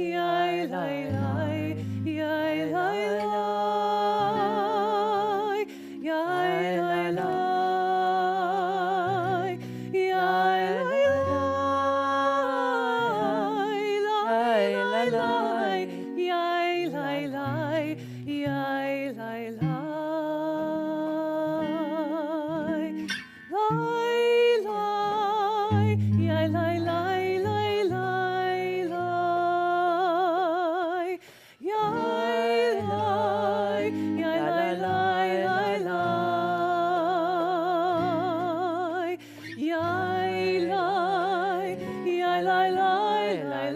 Yai lai lai, yai lai lai, yai lai lai, yai lai lai, lai lai lai, yai lai lai, yai lai lai, lai lai, yai lai lai, lai lai lai, yai lai, yai lai lai, lai lai, yai lai, yai lai lai, lai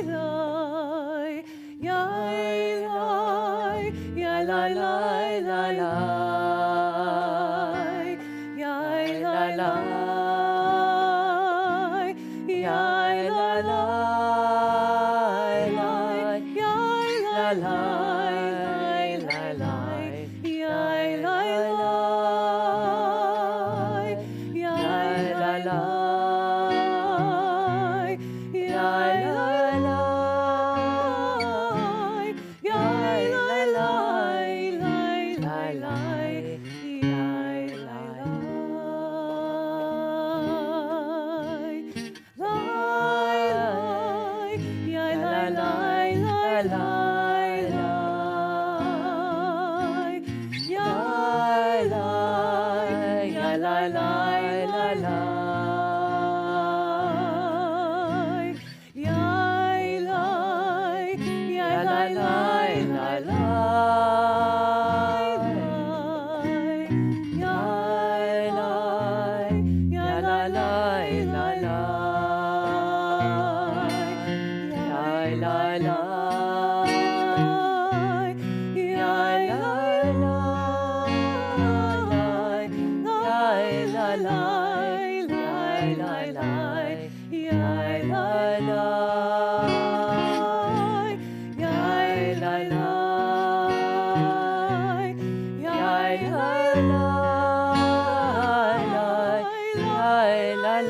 lai, yai lai, yai lai lai, lai lai, yai lai lai, yai lai lai, yai lai lai, lai lai, yai lai lai, yai lai lai, yai lai lai, yai lai lai, lai lai lai, yai lai lai, yai lai lai, lai lai lai, yai lai, yai lai lai, lai lai, yai lai, yai lai lai, lai lai, yai lai, yai lai lai, lai lai, yai lai lai, yai lai lai, yai lai lai, yai lai lai, yai lai lai, yai lai lai, yai lai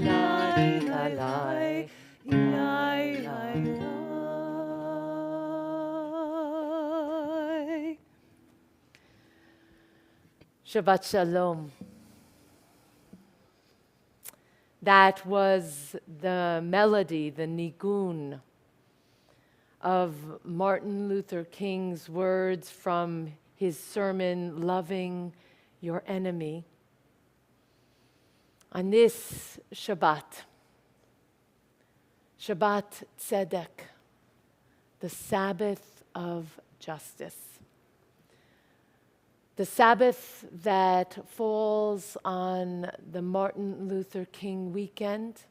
lai, lai lai, yai lai lai. Shabbat Shalom. That was the melody, the nigun of Martin Luther King's words from his sermon, Loving Your Enemy. On this Shabbat, Shabbat Tzedek, the Sabbath of justice. The Sabbath that falls on the Martin Luther King weekend,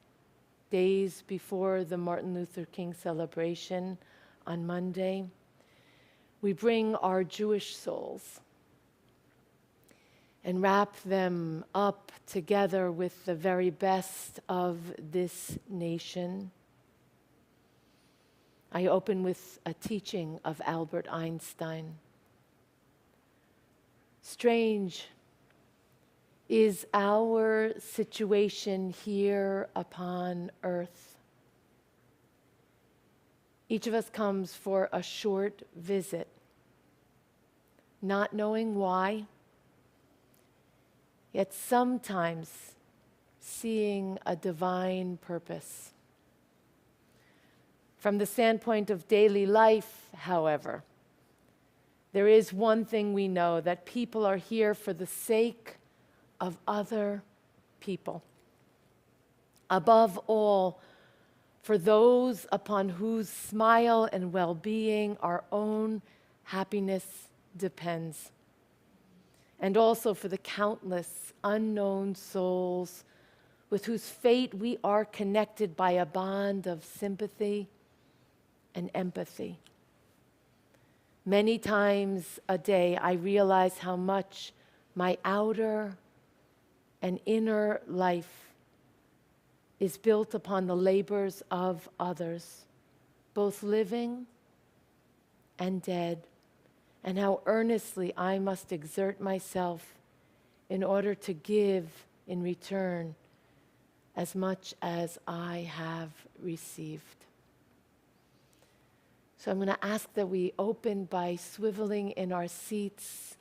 days before the Martin Luther King celebration on Monday, we bring our Jewish souls and wrap them up together with the very best of this nation. I open with a teaching of Albert Einstein. Strange is our situation here upon earth. Each of us comes for a short visit, not knowing why, yet sometimes seeing a divine purpose. From the standpoint of daily life, however, there is one thing we know, that people are here for the sake of other people. Above all, for those upon whose smile and well-being our own happiness depends. And also for the countless unknown souls with whose fate we are connected by a bond of sympathy and empathy. Many times a day, I realize how much my outer and inner life is built upon the labors of others, both living and dead, and how earnestly I must exert myself in order to give in return as much as I have received. So I'm going to ask that we open by swiveling in our seats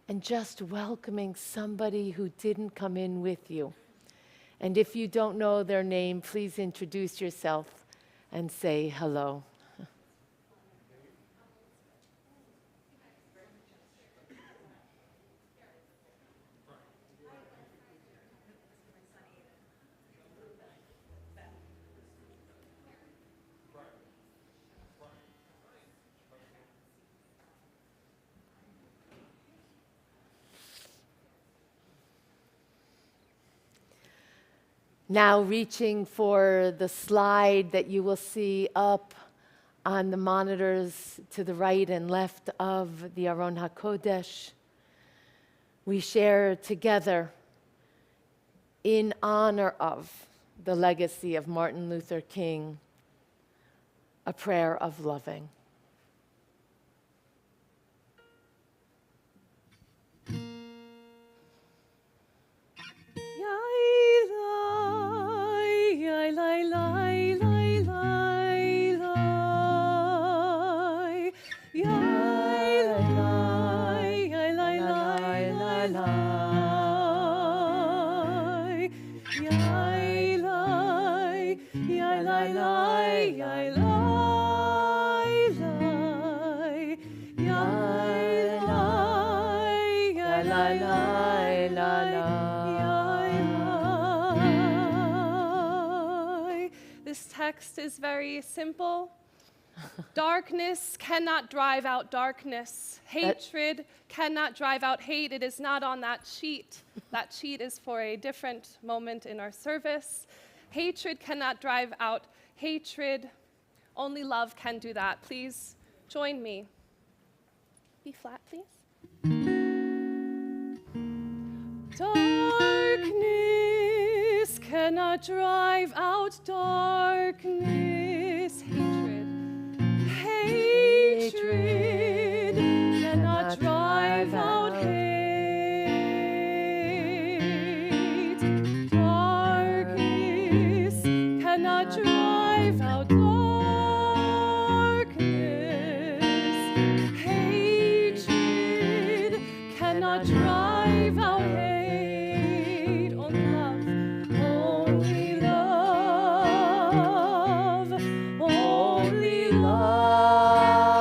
and just welcoming somebody who didn't come in with you. And if you don't know their name, please introduce yourself and say hello. Now reaching for the slide that you will see up on the monitors to the right and left of the Aron HaKodesh, we share together in honor of the legacy of Martin Luther King, a prayer of loving. This text is very simple. Darkness cannot drive out darkness. Hatred cannot drive out hate. It is not on that sheet. That sheet is for a different moment in our service. Hatred cannot drive out hatred. Only love can do that. Please join me. Be flat, please. Darkness cannot drive out darkness. Hatred cannot drive out hate. Darkness cannot drive out darkness. Hatred cannot drive out hate. Only love, only love,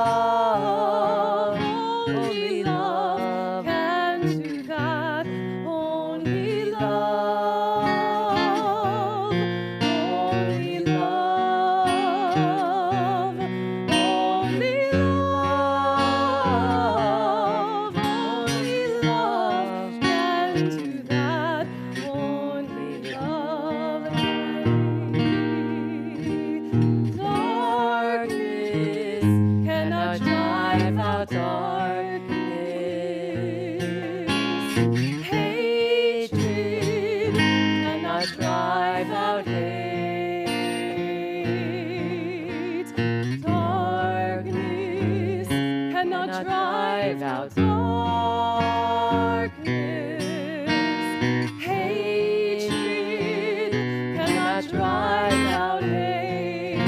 only love can do that. Only love, only love, only love, only love can do that. Only love Darkness cannot drive out darkness. Hatred cannot drive out hate. Darkness cannot drive out darkness. Hatred cannot drive out hate.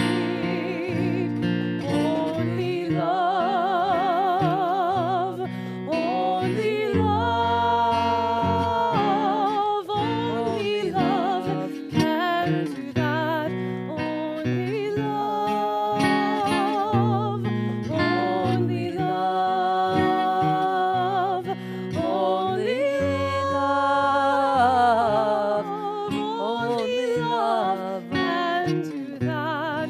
Only love, only love, only love can do that. Only love, only love, only love, only love can do that.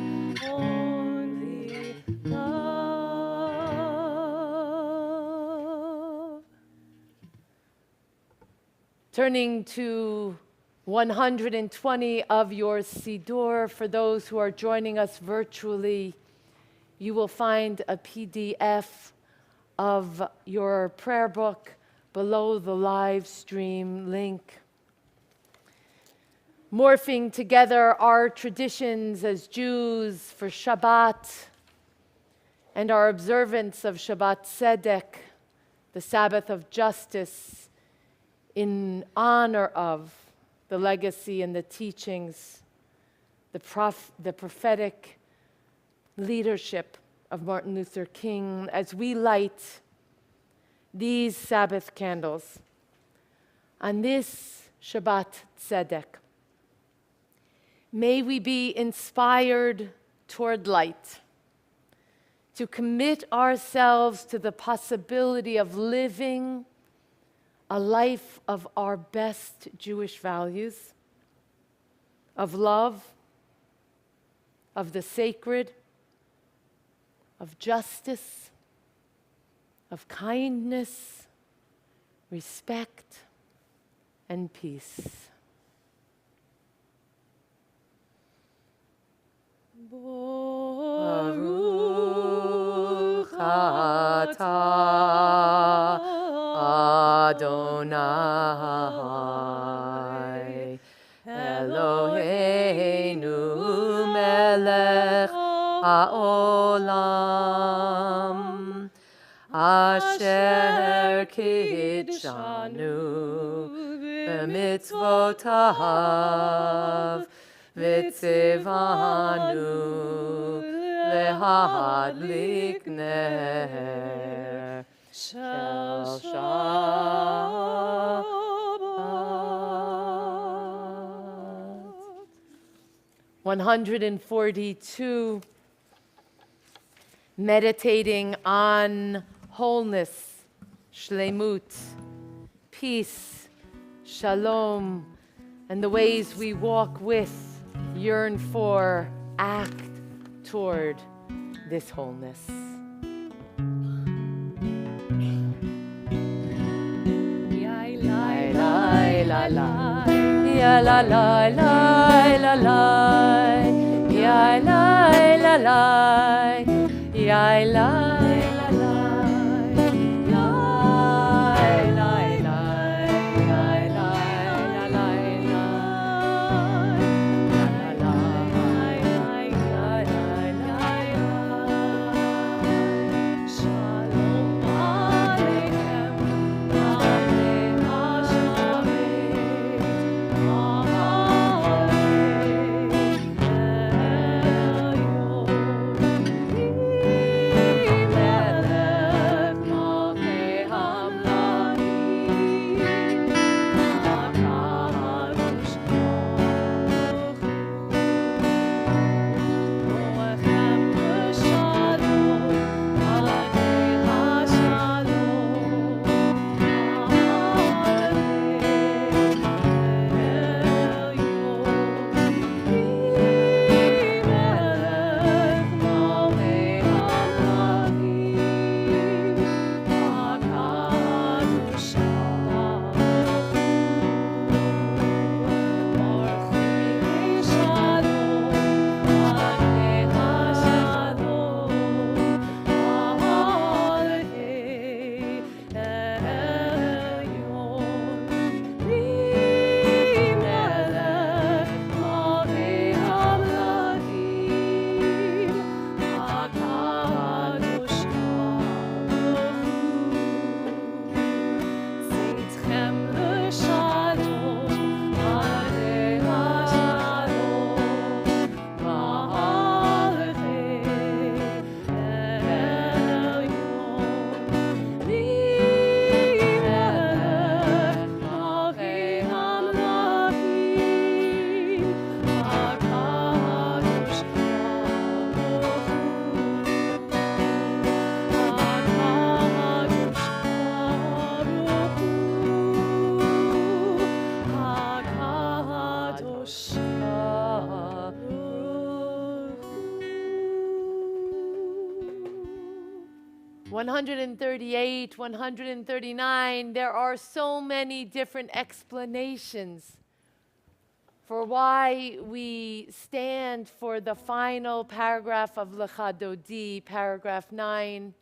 Only love. Turning to 120 of your Siddur, for those who are joining us virtually, you will find a PDF of your prayer book below the live stream link. Morphing together our traditions as Jews for Shabbat and our observance of Shabbat Tzedek, the Sabbath of justice, in honor of the legacy and the teachings, the prophetic leadership of Martin Luther King as we light these Sabbath candles on this Shabbat Tzedek. May we be inspired toward light, to commit ourselves to the possibility of living a life of our best Jewish values, of love, of the sacred, of justice, of kindness, respect, and peace. Baruch atah Adonai Eloheinu melech haolam asher kidshanu b'mitzvotav v'tzivanu lehadlik ner shel Shabbat. 142, meditating on wholeness, shlemut, peace, shalom, and the ways we walk with, yearn for, act toward this wholeness. La la, ya la la la la la, ya la la la, ya la la la, ya la la, One 138, 139, there are so many different explanations for why we stand for the final paragraph of Lecha Dodi, paragraph 9.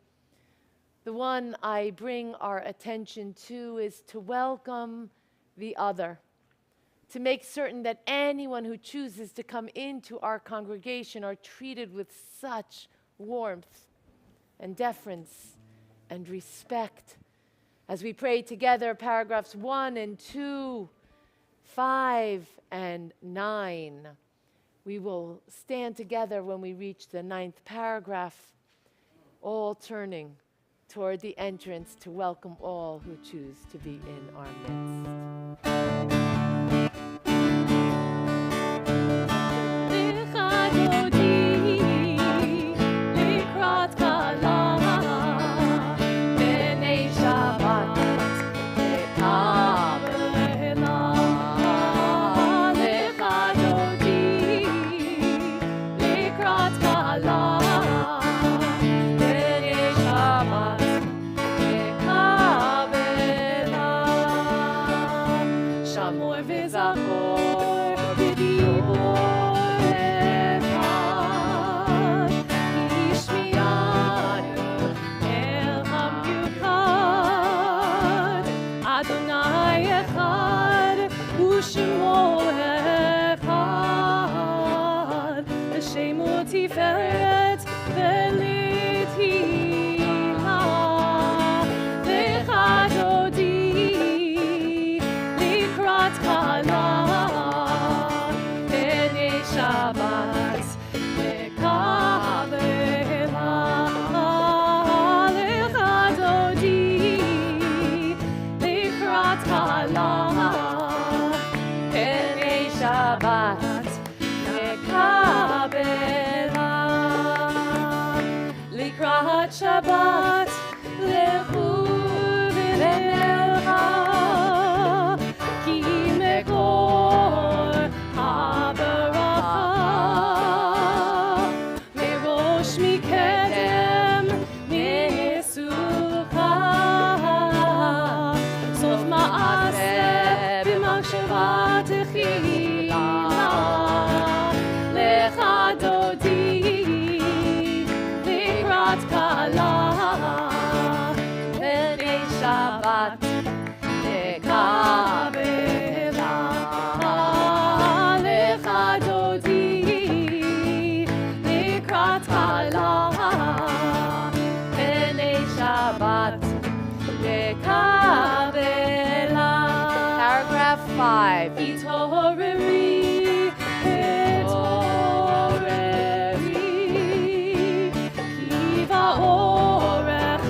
The one I bring our attention to is to welcome the other, to make certain that anyone who chooses to come into our congregation are treated with such warmth and deference and respect. As we pray together, paragraphs 1 and 2, 5 and 9. We will stand together when we reach the 9th paragraph, all turning toward the entrance to welcome all who choose to be in our midst. Shabbat lechu v'nelcha ki mekor habaracha merosh mikedem mesucha sof ma'aseh b'machshava techila lecha dodi Shabbat lekabela lecha dodi likrat hala b'nei Shabbat lekabela. Paragraph 5. Itoreri kiva orech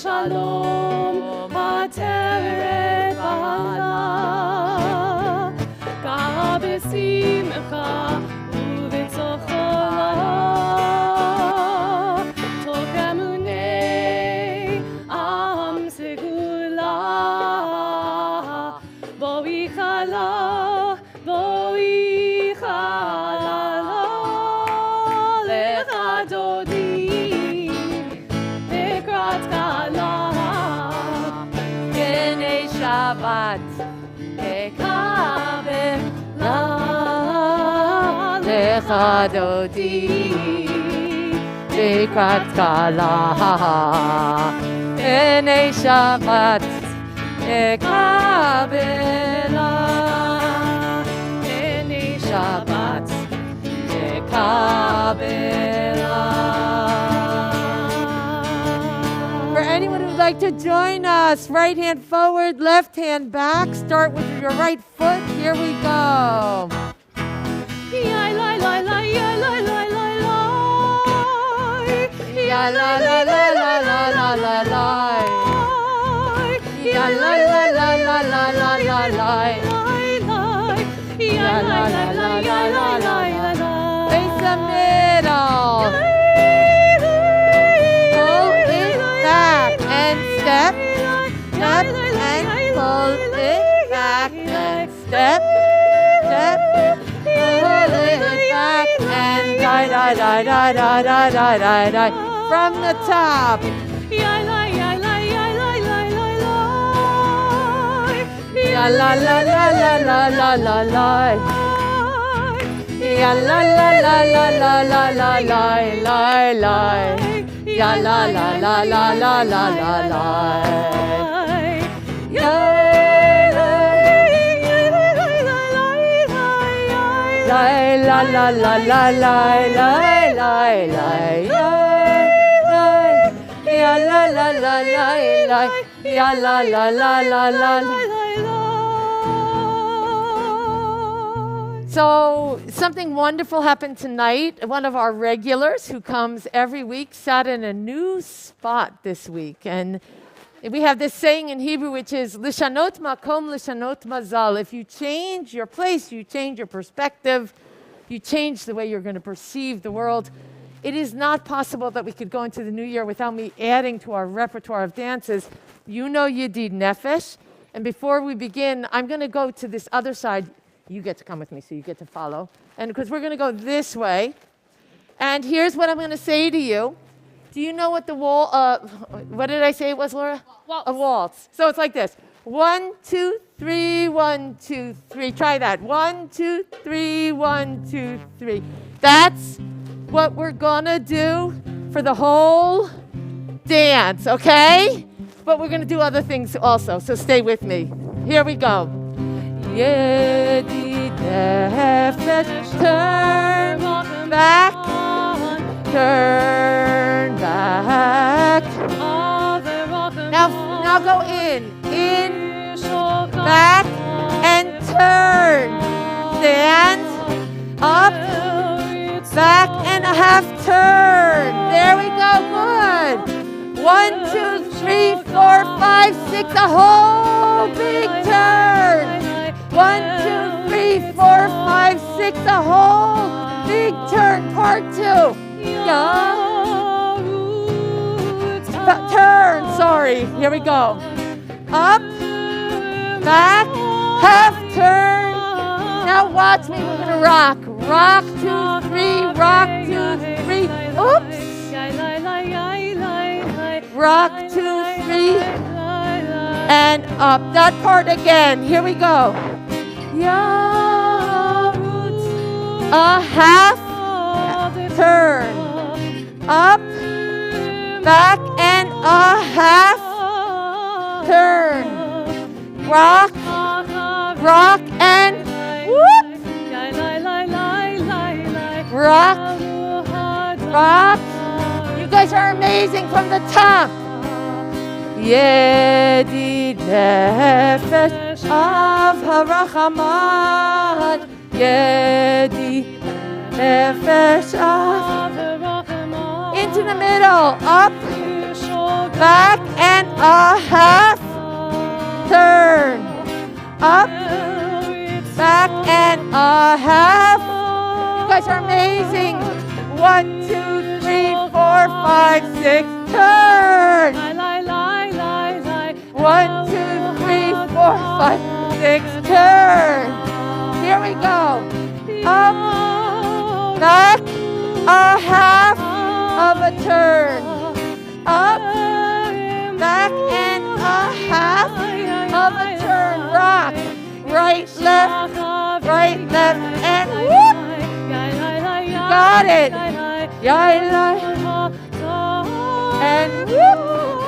Shalom ateret bala ga besimcha uvetzochola tokemunei am segula boi chala lecha dodi Shabbat lekabela lecha dodi likrat kala b'nei Shabbat lekabela b'nei Shabbat lekabela. For anyone who'd like to join us, right hand forward, left hand back. Start with your right foot. Here we go. Face the middle. Back and step, step and pull it back and step, step. From the top. La la la la la la la la la. Ya la la la la la la la la la la. Ya la la la la la la la la. Ya la la la la la la la la. Ya la la la la la. Ya la la la la la. So something wonderful happened tonight. One of our regulars who comes every week sat in a new spot this week. And we have this saying in Hebrew, which is, Lishanot makom, lishanot mazal. If you change your place, you change your perspective, you change the way you're going to perceive the world. It is not possible that we could go into the new year without me adding to our repertoire of dances. You know Yedid Nefesh. And before we begin, I'm going to go to this other side. You get to come with me, so you get to follow. And because we're going to go this way. And here's what I'm going to say to you. Do you know what the what did I say it was, Laura? Waltz. A waltz. So it's like this. 1, 2, 3, 1, 2, 3. Try that. 1, 2, 3, 1, 2, 3. That's what we're going to do for the whole dance, okay? But we're going to do other things also, so stay with me. Here we go. Yedid Nefesh, turn back, turn back. Now go in, back, and turn. Stand, up, back, and a half turn. There we go, good. 1, 2, 3, 4, 5, 6, a whole big turn. 1, 2, 3, 4, 5, 6, a whole big turn. Part 2. Turn, sorry. Here we go. Up, back, half turn. Now watch me. We're going to rock. Rock, 2, 3, rock, 2, 3. Oops. Rock, 2, 3. And up. That part again. Here we go. A half turn. Up, back, and a half turn. Rock, rock, and whoop. Rock, rock. You guys are amazing from the top. Yedid Nefesh av harachamad. Yedid Nefesh av. Into the middle. Up, back, and a half turn. Up, back, and a half. You guys are amazing. 1, 2, 3, 4, 5, 6, turn. 1, 2, 3, 4, 5, 6, turn. Here we go. Up, back, a half of a turn. Up, back, and a half of a turn. Rock. Right, left, and whoop. Got it. And whoop.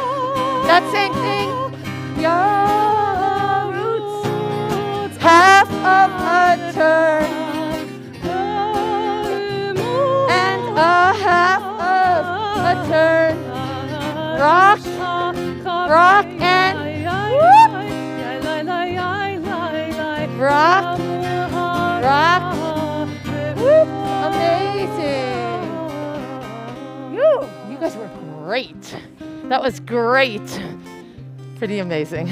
That same thing. Roots. Half of a turn. And a half of a turn. Rock, rock, and whoop. Rock, rock, whoop. Amazing. You guys were great. That was great. Pretty amazing.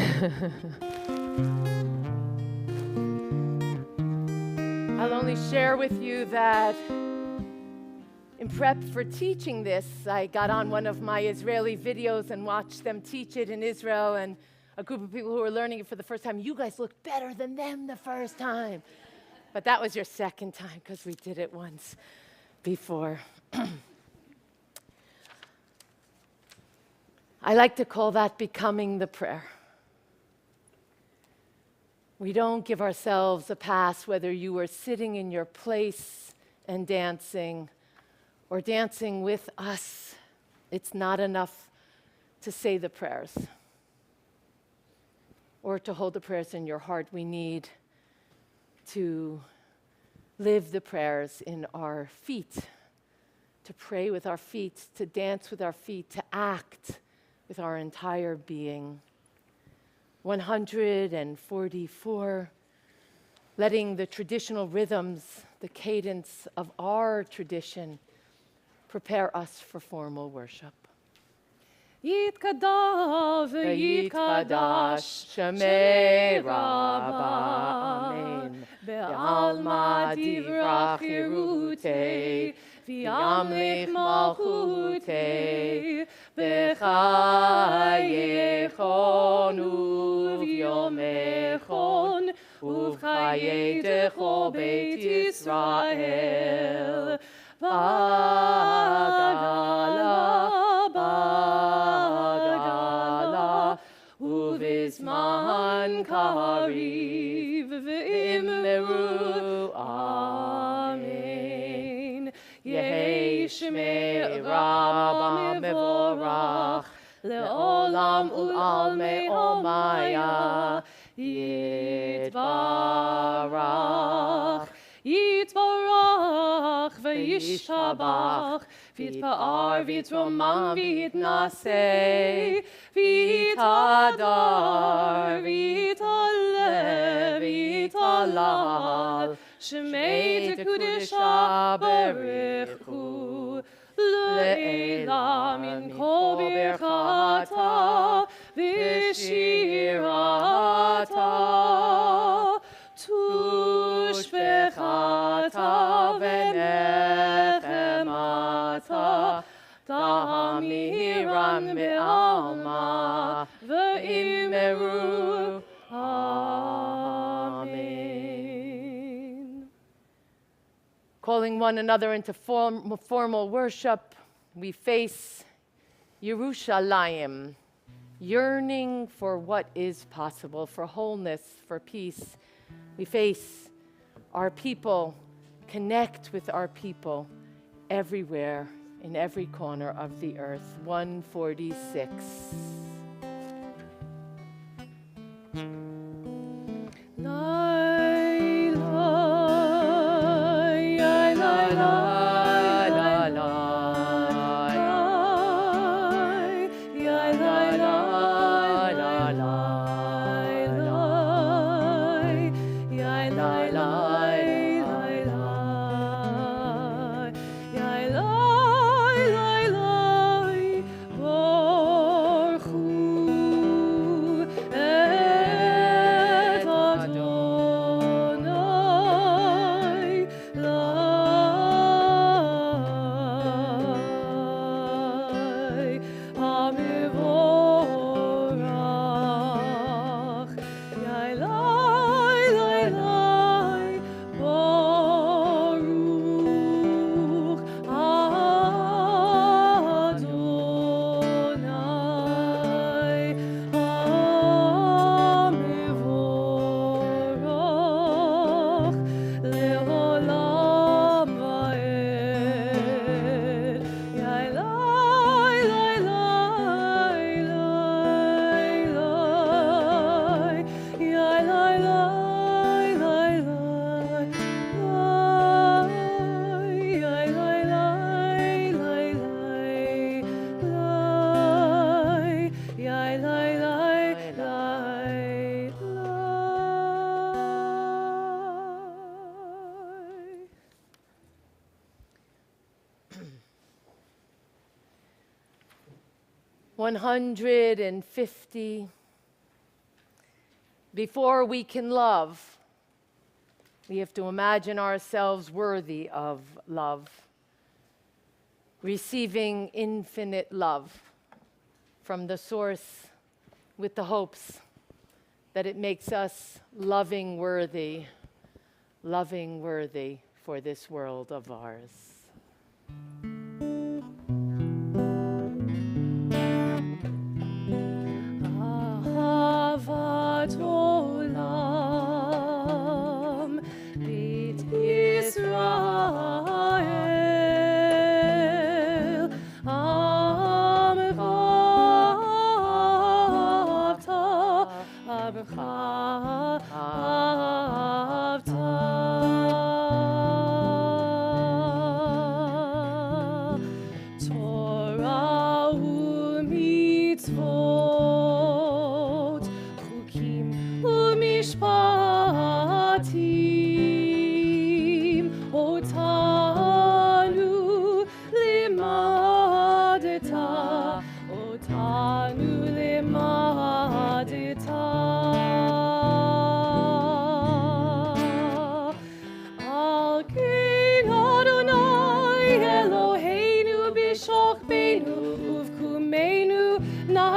I'll only share with you that in prep for teaching this, I got on one of my Israeli videos and watched them teach it in Israel, and a group of people who were learning it for the first time. You guys looked better than them the first time. But that was your second time because we did it once. before. I like to call that becoming the prayer. We don't give ourselves a pass whether you are sitting in your place and dancing or dancing with us. It's not enough to say the prayers or to hold the prayers in your heart. We need to live the prayers in our feet, to pray with our feet, to dance with our feet, to act with our entire being. 144, letting the traditional rhythms, the cadence of our tradition, prepare us for formal worship. Yitkadav v'yitkadash Shemei Rabba, Amen. Be'alma divrach hirutei v'yamlich malchutei b'chayechon uv'yomechon uv'chayetecho beit Yisrael Bagala Uvizman kariv v'immeru Amen. Yehi Shmei Rabba mevorach le'olam ul'almei omaya Yitbarach Yitbarach v'yishtabach V'yitpa'ar v'yitromam v'yitnaseh V'yitadar v'yitaleh v'yitalal Shemei tekudesha berichu Le'ela min kol birchata v'shirata Tushbechata v'nechemata Tahamiram be'alma v'immeru Amen. Calling one another into formal worship, we face Yerushalayim, yearning for what is possible, for wholeness, for peace. We face our people, connect with our people everywhere, in every corner of the earth. 146. $150. Before we can love, we have to imagine ourselves worthy of love, receiving infinite love from the source with the hopes that it makes us loving worthy for this world of ours.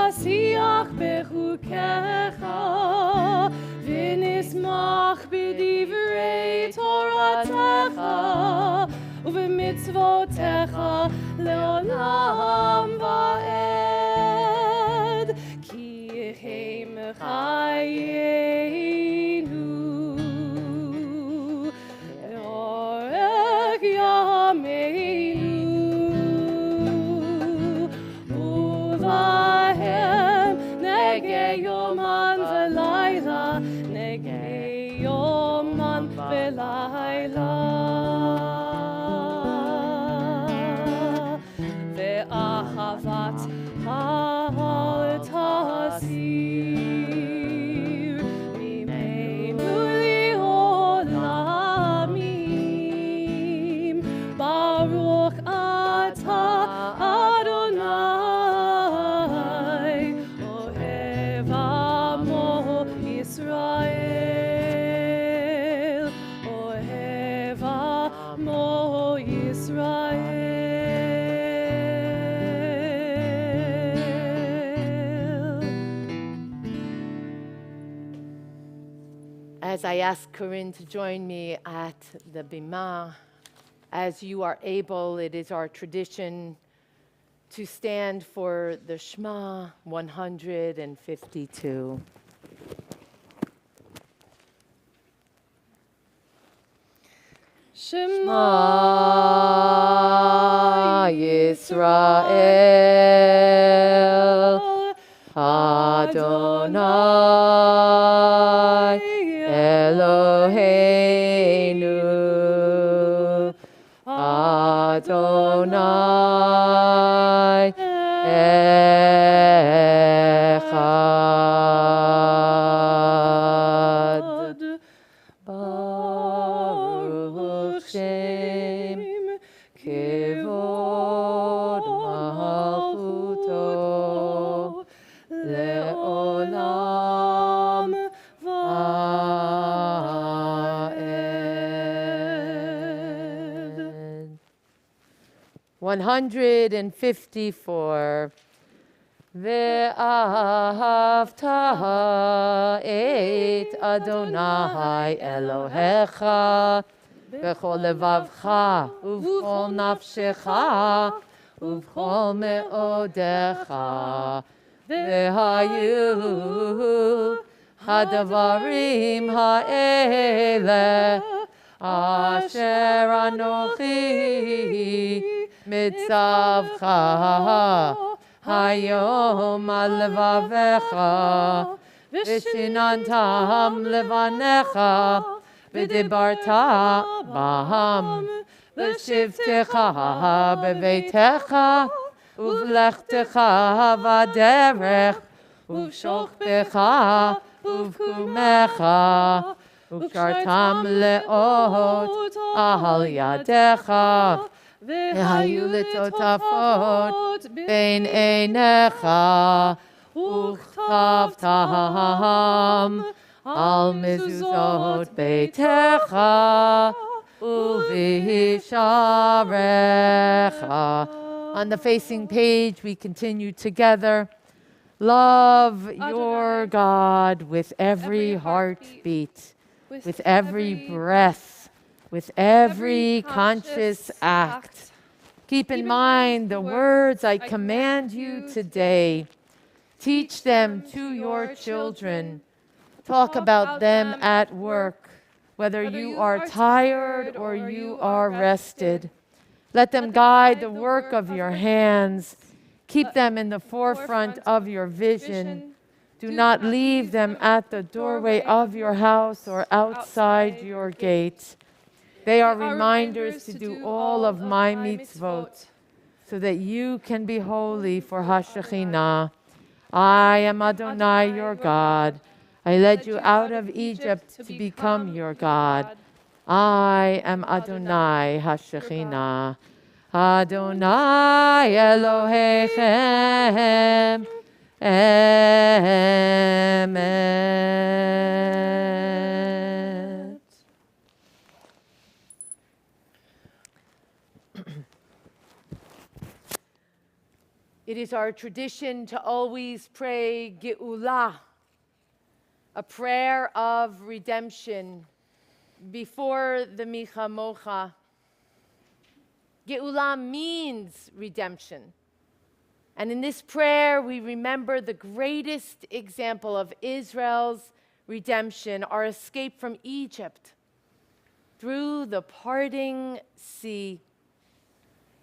נשיח בחוקיך ונשמח בדברי תורתך ובמצוותיך לעולם ועד כי הם חיינו לאורך ימינו ובהם נגע יומן ולילה נגע יומן ולילה ואהבת אל תסיר ממנו לעולמים ברוך אתה אדוני אוהב עמו ישראל אוהב עמו ישראל As I ask Corinne to join me at the Bima, as you are able, it is our tradition to stand for the Shema 152. Shema Yisrael Adonai Eloheinu Adonai Echad Baruch Shem Kevod Malchuto Le'olam Va'ed. 154. Ve'ahavta et Adonai Elohecha b'chol levavcha uv'chol nafshecha uv'chol me'odecha ve'hayu hadavarim ha'ele asher anochi mitzavcha hayom al levavecha v'shinantam levanecha v'dibarta baham v'shivtecha b'veitecha uv'lechtecha v'aderech uv'shokbecha uv'kumecha uv'shartam le'ot ahal yadecha v'hayu litotafot bein einecha uchtavtam al mezuzot beitecha uvisharecha. On the facing page, we continue together. Love your God with every heartbeat, with every breath, with every conscious act. Keep in mind the words I command you today. Teach them to your children. Talk about them at work, whether you are tired or you are rested. Let them guide the work of your hands. Keep them in the forefront of your vision. Do not leave them at the doorway of your house or outside your gate. They are reminders to do all of my mitzvot, so that you can be holy for HaShekhinah. I am Adonai, your God. I led you out of Egypt to become your God. I am Adonai HaShekhinah. Adonai Elohechem Emet. It is our tradition to always pray Geula, a prayer of redemption, before the Micha Mocha. Geula means redemption. And in this prayer, we remember the greatest example of Israel's redemption, our escape from Egypt through the parting sea.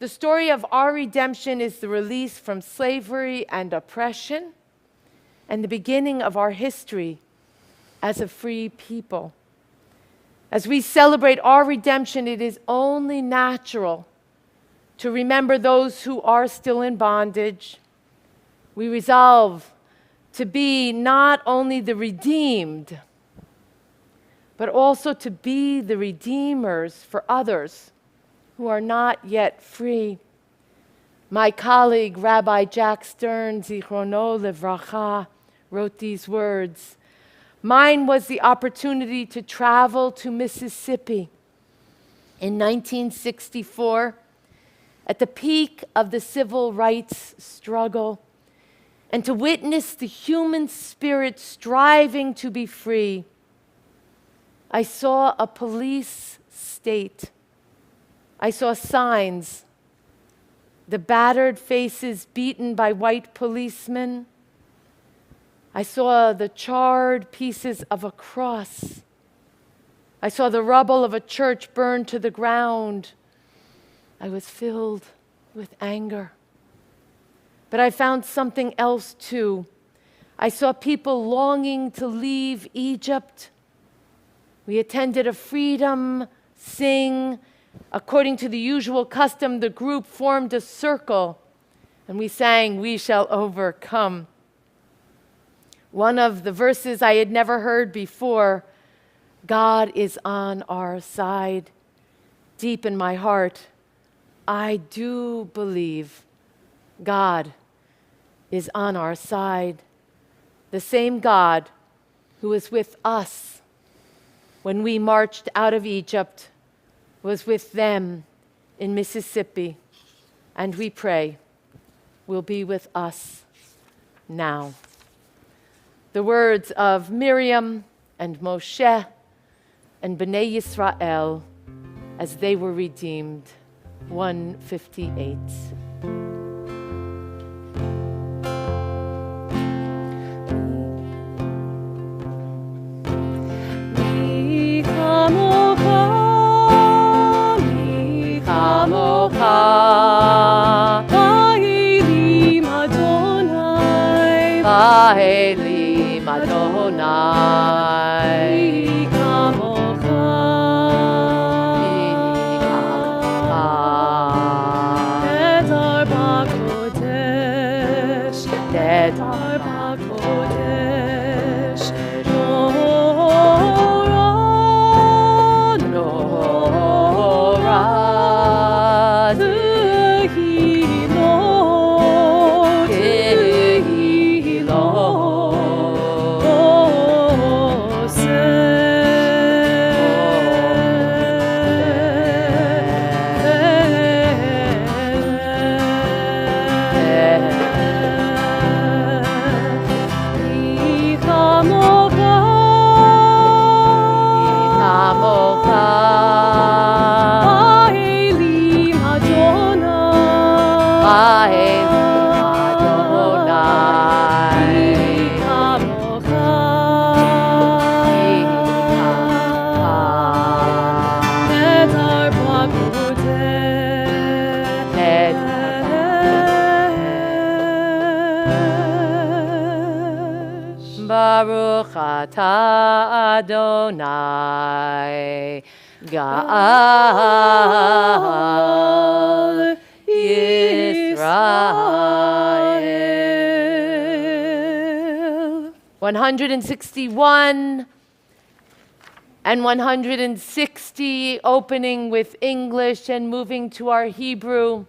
The story of our redemption is the release from slavery and oppression and the beginning of our history as a free people. As we celebrate our redemption, it is only natural to remember those who are still in bondage. We resolve to be not only the redeemed, but also to be the redeemers for others who are not yet free. My colleague, Rabbi Jack Stern, Zichrono Livracha, wrote these words. Mine was the opportunity to travel to Mississippi in 1964 at the peak of the civil rights struggle, and to witness the human spirit striving to be free. I saw a police state. I saw signs, the battered faces beaten by white policemen. I saw the charred pieces of a cross. I saw the rubble of a church burned to the ground. I was filled with anger. But I found something else too. I saw people longing to leave Egypt. We attended a freedom sing. According to the usual custom, the group formed a circle and we sang, "We shall overcome." One of the verses I had never heard before, God is on our side. Deep in my heart, I do believe God is on our side. The same God who was with us when we marched out of Egypt was with them in Mississippi, and we pray will be with us now. The words of Miriam and Moshe and Bnei Yisrael as they were redeemed. 158. Vahelim Adonai, Vahelim Adonai, Mi kamocha, Nedar b'kodesh, Nedar b'kodesh, Norah, Norah, Baruch atah Adonai Ga'al Yisrael. 161 and 160, opening with English and moving to our Hebrew.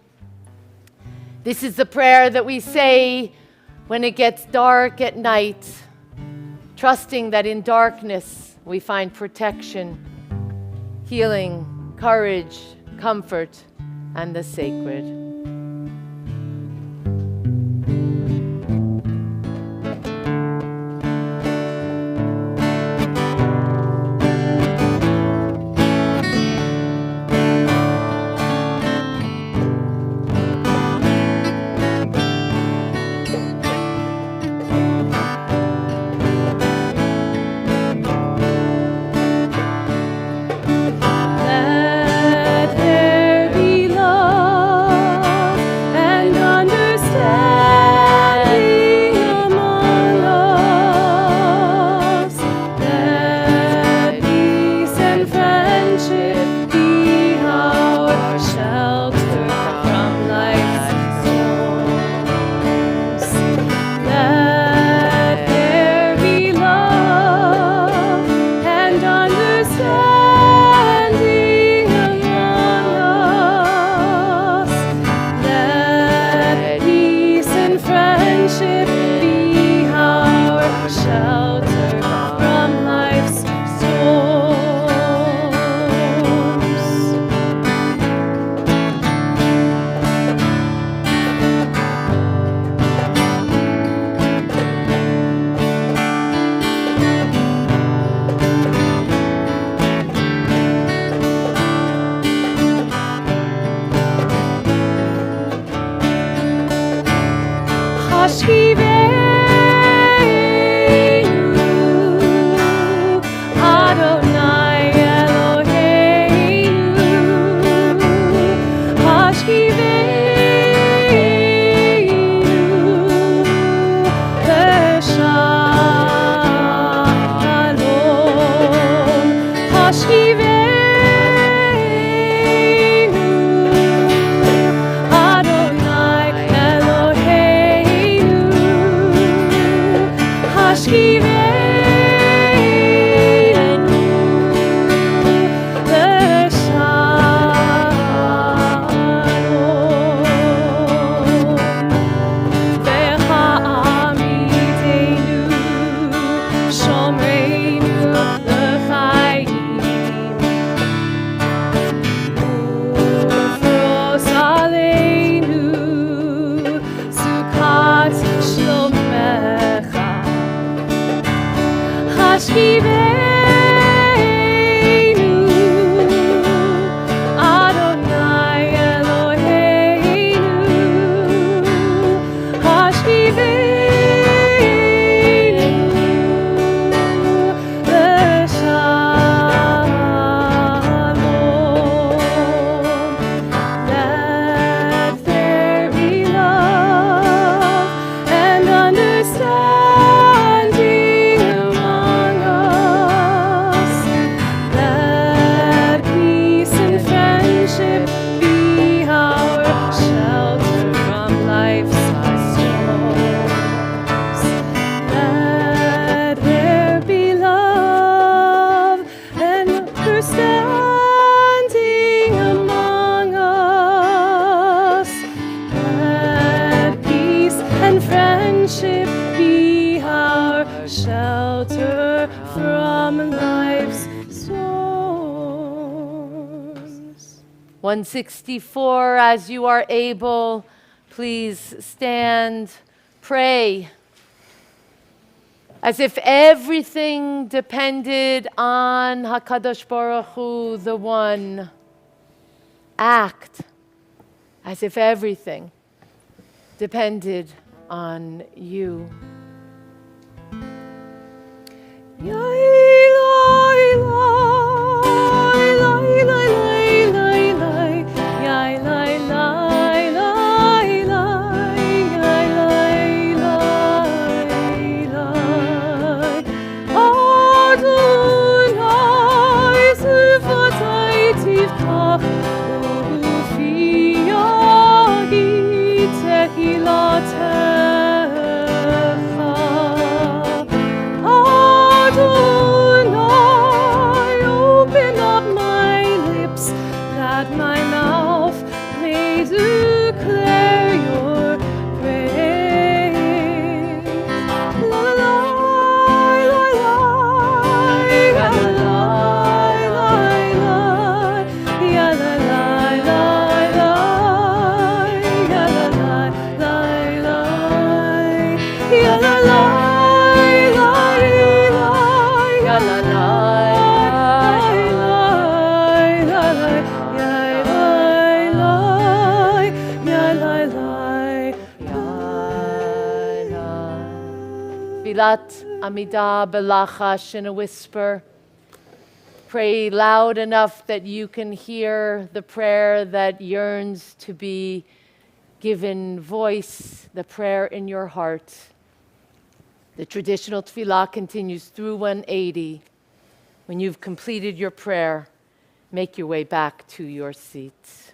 This is the prayer that we say when it gets dark at night, trusting that in darkness we find protection, healing, courage, comfort, and the sacred. 164, as you are able, please stand, pray. As if everything depended on HaKadosh Baruch Hu, the One. Act as if everything depended on you. Tfilat Amidah Belachash, in a whisper. Pray loud enough that you can hear the prayer that yearns to be given voice, the prayer in your heart. The traditional tefillah continues through 180. When you've completed your prayer, make your way back to your seats.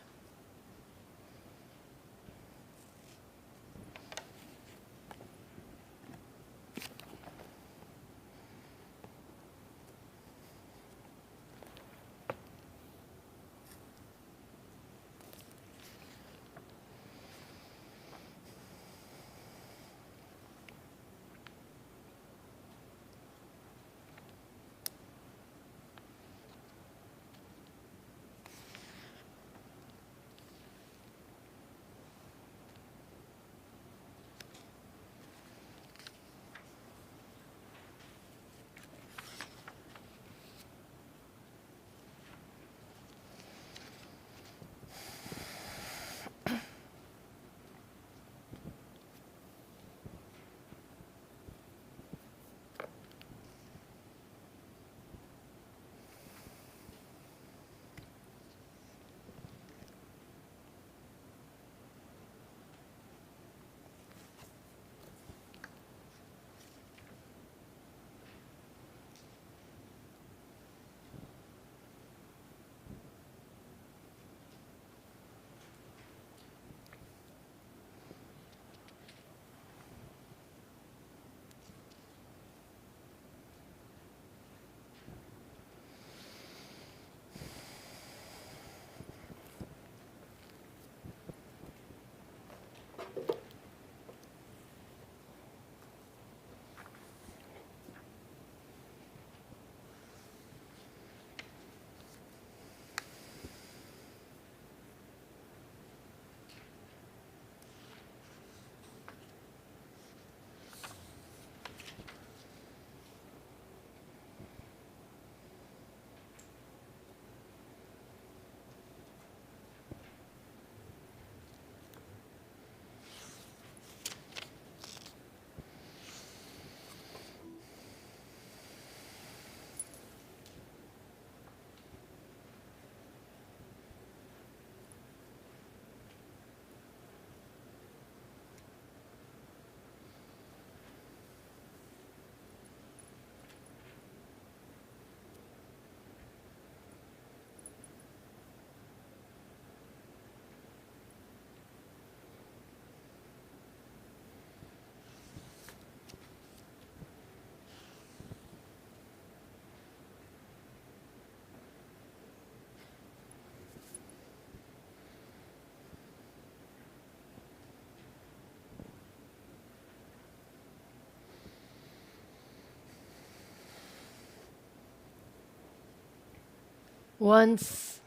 Once,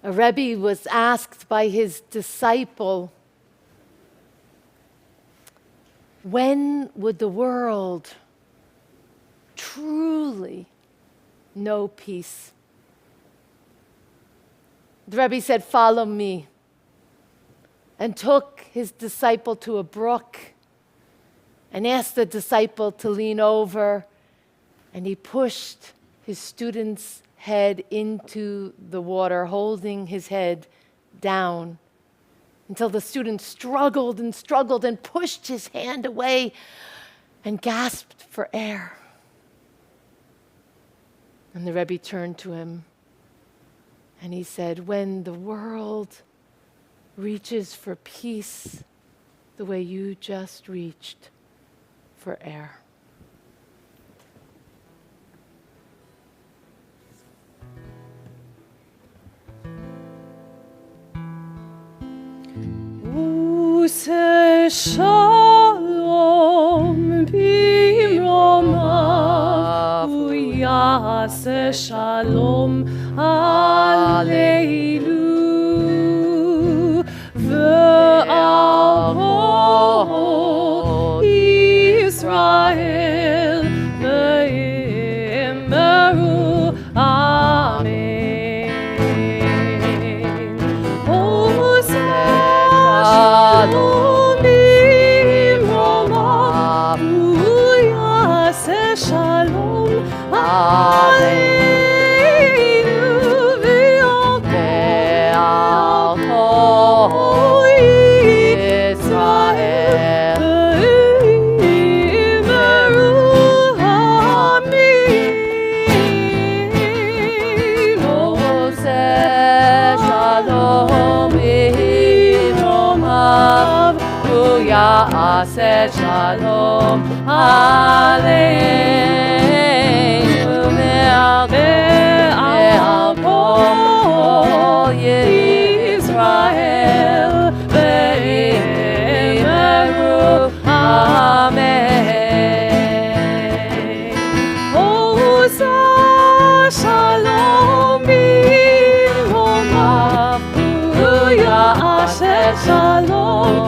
a Rebbe was asked by his disciple, when would the world truly know peace? The Rebbe said, follow me, and took his disciple to a brook and asked the disciple to lean over, and he pushed his student's head into the water, holding his head down until the student struggled and pushed his hand away and gasped for air. And the Rebbe turned to him and he said, when the world reaches for peace the way you just reached for air. Shalom bimromav uyase shalom aleinu ve'avo Israel ve'emeru amen. Shalom bimromav uyase shalom aleinu ve'al kol Israel ve'emeru amen. Oseh shalom Ya'aseh shalom aleinu ve'al kol Yisrael ve'emeru amen. Oseh shalom bimromav Ya'aseh shalom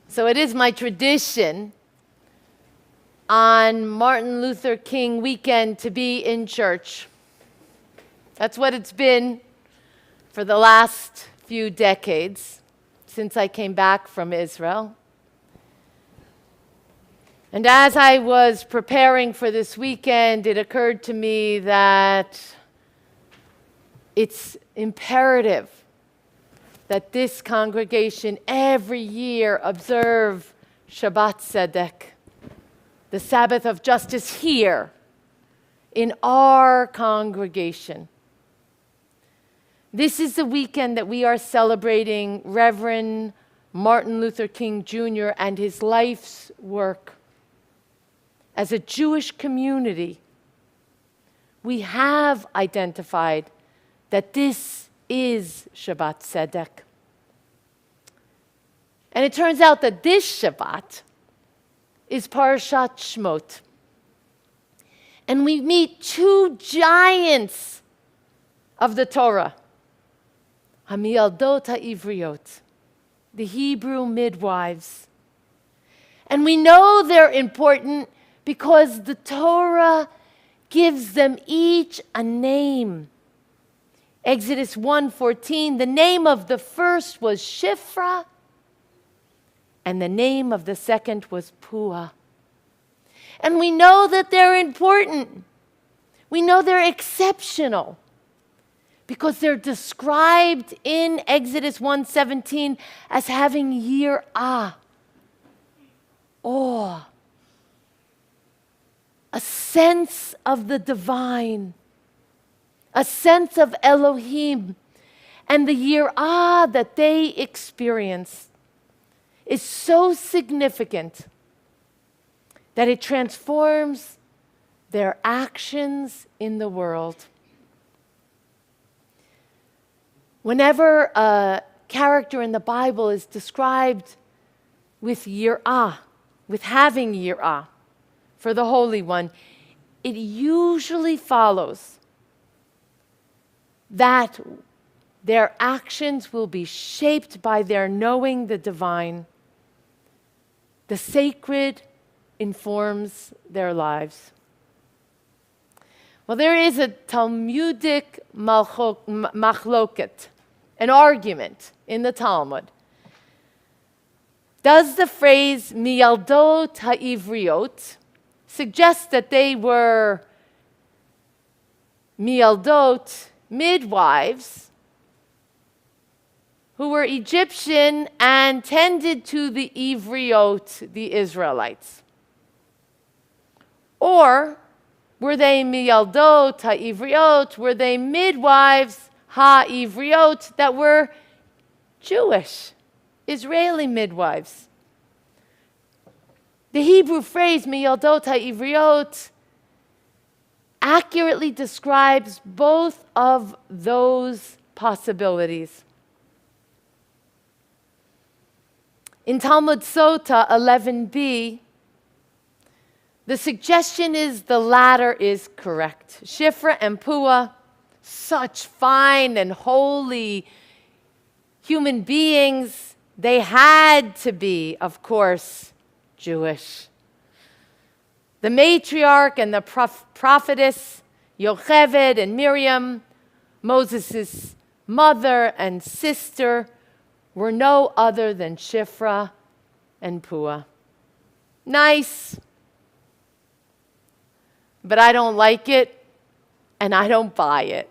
So it is my tradition on Martin Luther King weekend to be in church. That's what it's been for the last few decades since I came back from Israel. And as I was preparing for this weekend, it occurred to me that it's imperative that this congregation every year observe Shabbat Tzedek, the Sabbath of justice here in our congregation. This is the weekend that we are celebrating Reverend Martin Luther King Jr. and his life's work. As a Jewish community, we have identified that this is Shabbat Tzedek. And it turns out that this Shabbat is Parashat Shmot. And we meet two giants of the Torah, Hamiyaldot HaIvriyot, the Hebrew midwives. And we know they're important because the Torah gives them each a name. Exodus 1:14, the name of the first was Shifra, and the name of the second was Puah. And we know that they're important. We know they're exceptional because they're described in Exodus 1:17 as having yirah, awe, a sense of the divine, a sense of Elohim, and the yirah that they experienced is so significant that it transforms their actions in the world. Whenever a character in the Bible is described with yir'ah, with having yir'ah for the Holy One, it usually follows that their actions will be shaped by their knowing the divine. The sacred informs their lives. Well, there is a Talmudic machloket, an argument in the Talmud. Does the phrase miyaldot ha'ivriot suggest that they were miyaldot, midwives, who were Egyptian and tended to the Ivriot, the Israelites? Or were they miyaldot ha'ivriot, were they midwives ha'ivriot that were Jewish, Israeli midwives? The Hebrew phrase miyaldot ha'ivriot accurately describes both of those possibilities. In Talmud Sota 11b, the suggestion is the latter is correct. Shifra and Puah, such fine and holy human beings, they had to be, of course, Jewish. The matriarch and the prophetess, Yocheved and Miriam, Moses' mother and sister, were no other than Shifra and Puah. Nice, but I don't like it, and I don't buy it.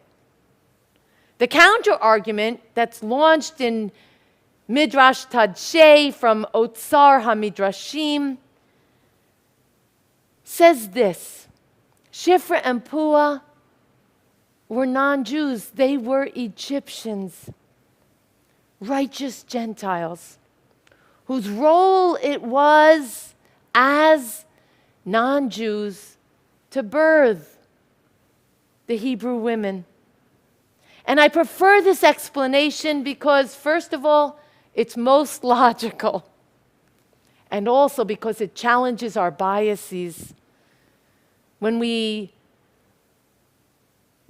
The counter-argument that's launched in Midrash Tadshe from Otsar HaMidrashim says this: Shifra and Puah were non-Jews. They were Egyptians, righteous Gentiles, whose role it was as non-Jews to birth the Hebrew women. And I prefer this explanation because, first of all, it's most logical, and also because it challenges our biases. When we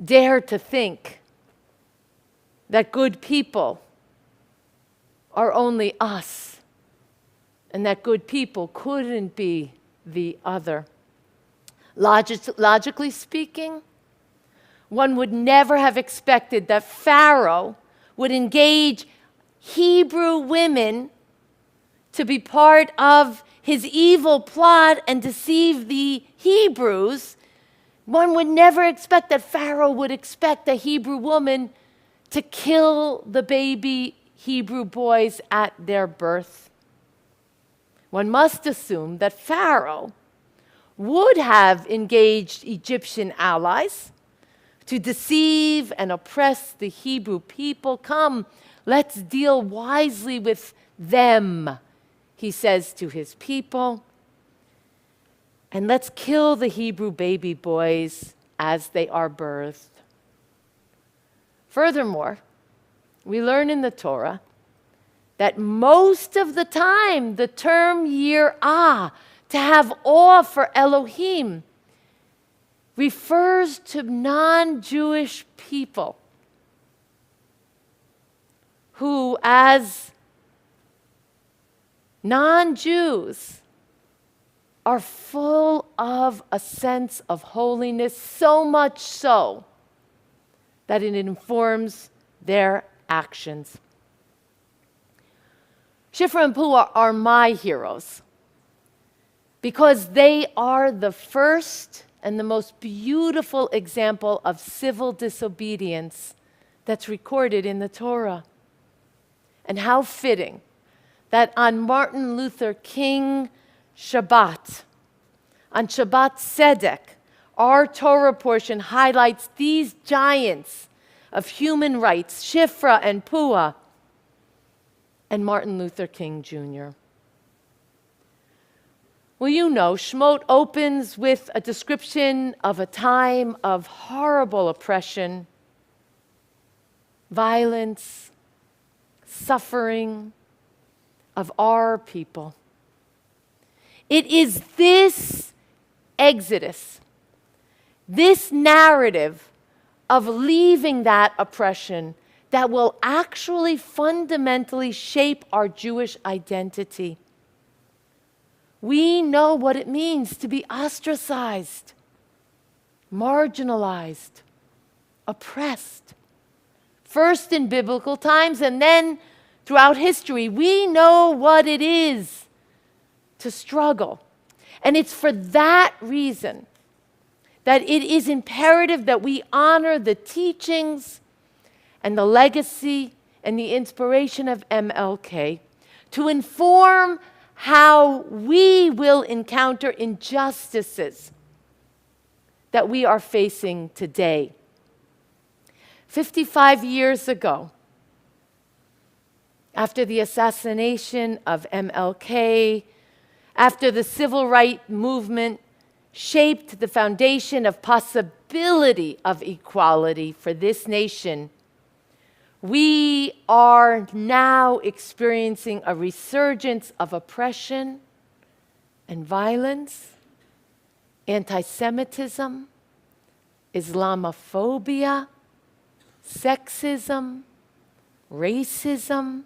dare to think that good people are only us, and that good people couldn't be the other. Logically speaking, one would never have expected that Pharaoh would engage Hebrew women to be part of his evil plot and deceive the Hebrews. One would never expect that Pharaoh would expect a Hebrew woman to kill the baby Hebrew boys at their birth. One must assume that Pharaoh would have engaged Egyptian allies to deceive and oppress the Hebrew people. Come, let's deal wisely with them, he says to his people, and let's kill the Hebrew baby boys as they are birthed. Furthermore, we learn in the Torah that most of the time the term yir'ah, to have awe for Elohim, refers to non-Jewish people who, as non-Jews, are full of a sense of holiness, so much so that it informs their actions. Shifra and Puah are my heroes because they are the first and the most beautiful example of civil disobedience that's recorded in the Torah. And how fitting that on Martin Luther King Shabbat, on Shabbat Tzedek, our Torah portion highlights these giants of human rights, Shifra and Puah, and Martin Luther King Jr. Well, you know, Shemot opens with a description of a time of horrible oppression, violence, suffering of our people. It is this exodus, this narrative of leaving that oppression that will actually fundamentally shape our Jewish identity. We know what it means to be ostracized, marginalized, oppressed. First in biblical times and then throughout history, we know what it is to struggle. And it's for that reason that it is imperative that we honor the teachings and the legacy and the inspiration of MLK to inform how we will encounter injustices that we are facing today. 55 years ago, after the assassination of MLK, after the civil rights movement shaped the foundation of possibility of equality for this nation, we are now experiencing a resurgence of oppression and violence, anti-Semitism, Islamophobia, sexism, racism,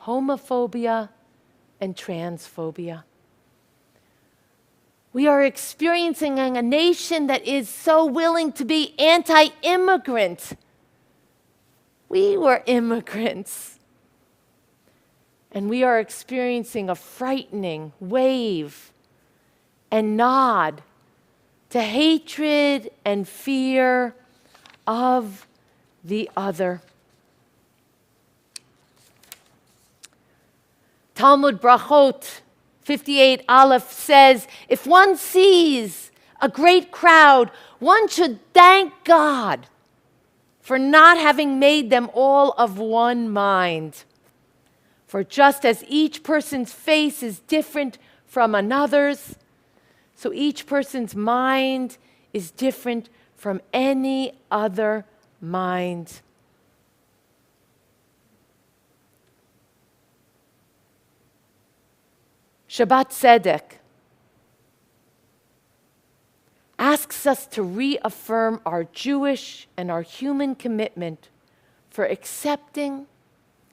homophobia, and transphobia. We are experiencing a nation that is so willing to be anti-immigrant. We were immigrants. And we are experiencing a frightening wave and nod to hatred and fear of the other. Talmud Brachot 58 Aleph says, if one sees a great crowd, one should thank God for not having made them all of one mind. For just as each person's face is different from another's, so each person's mind is different from any other mind. Shabbat Tzedek asks us to reaffirm our Jewish and our human commitment for accepting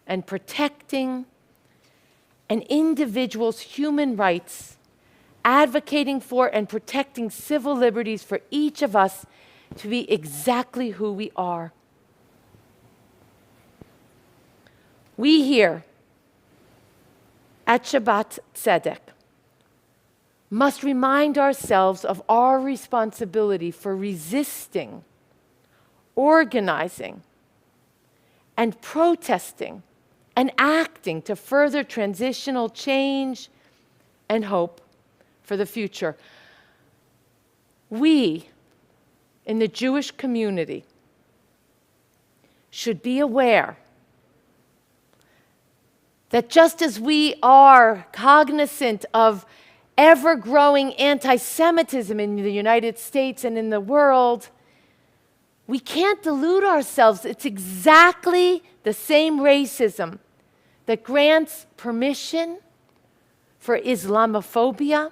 and protecting an individual's human rights, advocating for and protecting civil liberties for each of us to be exactly who we are. We here at Shabbat Tzedek must remind ourselves of our responsibility for resisting, organizing, and protesting and acting to further transitional change and hope for the future. We, in the Jewish community, should be aware that just as we are cognizant of ever-growing anti-Semitism in the United States and in the world, we can't delude ourselves. It's exactly the same racism that grants permission for Islamophobia,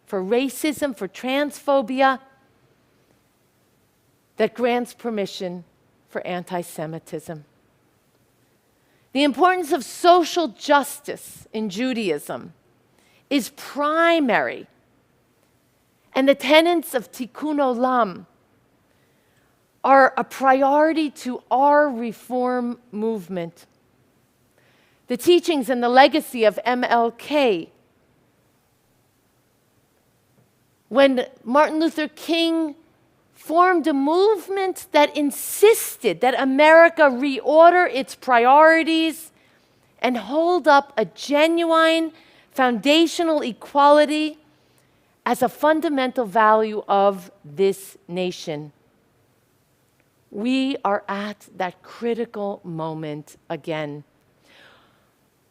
for racism, for transphobia, that grants permission for anti-Semitism. The importance of social justice in Judaism is primary, and the tenets of Tikkun Olam are a priority to our reform movement. The teachings and the legacy of MLK, when Martin Luther King formed a movement that insisted that America reorder its priorities and hold up a genuine foundational equality as a fundamental value of this nation. We are at that critical moment again.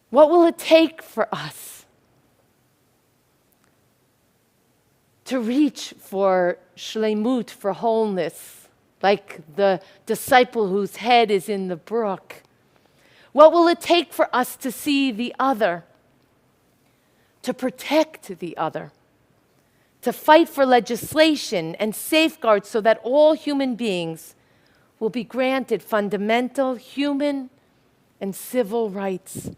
What will it take for us to reach for shlemut, for wholeness, like the disciple whose head is in the brook? What will it take for us to see the other, to protect the other, to fight for legislation and safeguards so that all human beings will be granted fundamental human and civil rights?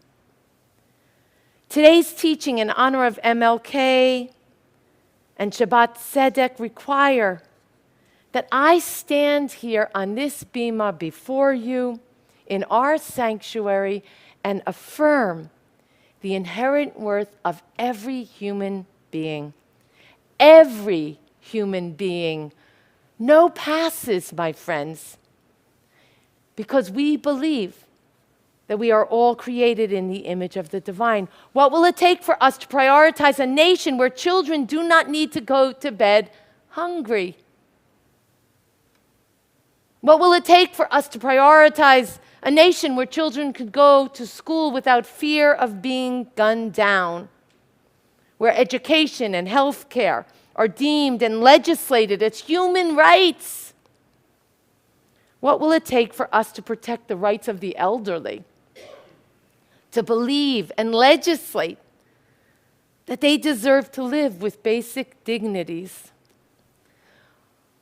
Today's teaching in honor of MLK and Shabbat Tzedek require that I stand here on this bima before you in our sanctuary and affirm the inherent worth of every human being. Every human being. No passes, my friends, because we believe that we are all created in the image of the divine. What will it take for us to prioritize a nation where children do not need to go to bed hungry? What will it take for us to prioritize a nation where children could go to school without fear of being gunned down? Where education and health care are deemed and legislated as human rights? What will it take for us to protect the rights of the elderly? To believe and legislate that they deserve to live with basic dignities?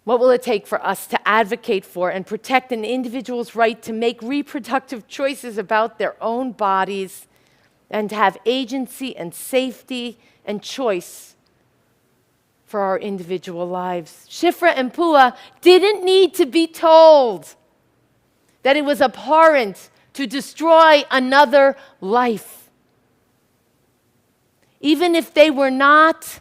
What will it take for us to advocate for and protect an individual's right to make reproductive choices about their own bodies and to have agency and safety and choice for our individual lives? Shifra and Pua didn't need to be told that it was abhorrent to destroy another life. Even if they were not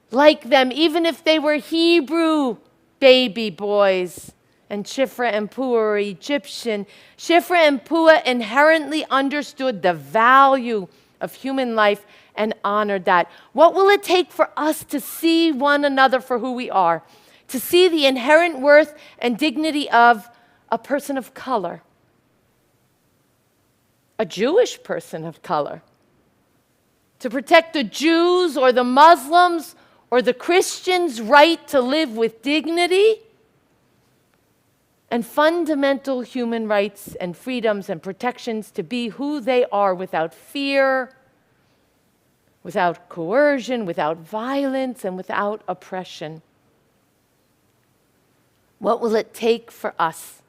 like them, even if they were Hebrew baby boys and Shifra and Pua were Egyptian, Shifra and Pua inherently understood the value of human life and honored that. What will it take for us to see one another for who we are? To see the inherent worth and dignity of a person of color, a Jewish person of color, to protect the Jews or the Muslims or the Christians' right to live with dignity and fundamental human rights and freedoms and protections to be who they are without fear, without coercion, without violence, and without oppression. What will it take for us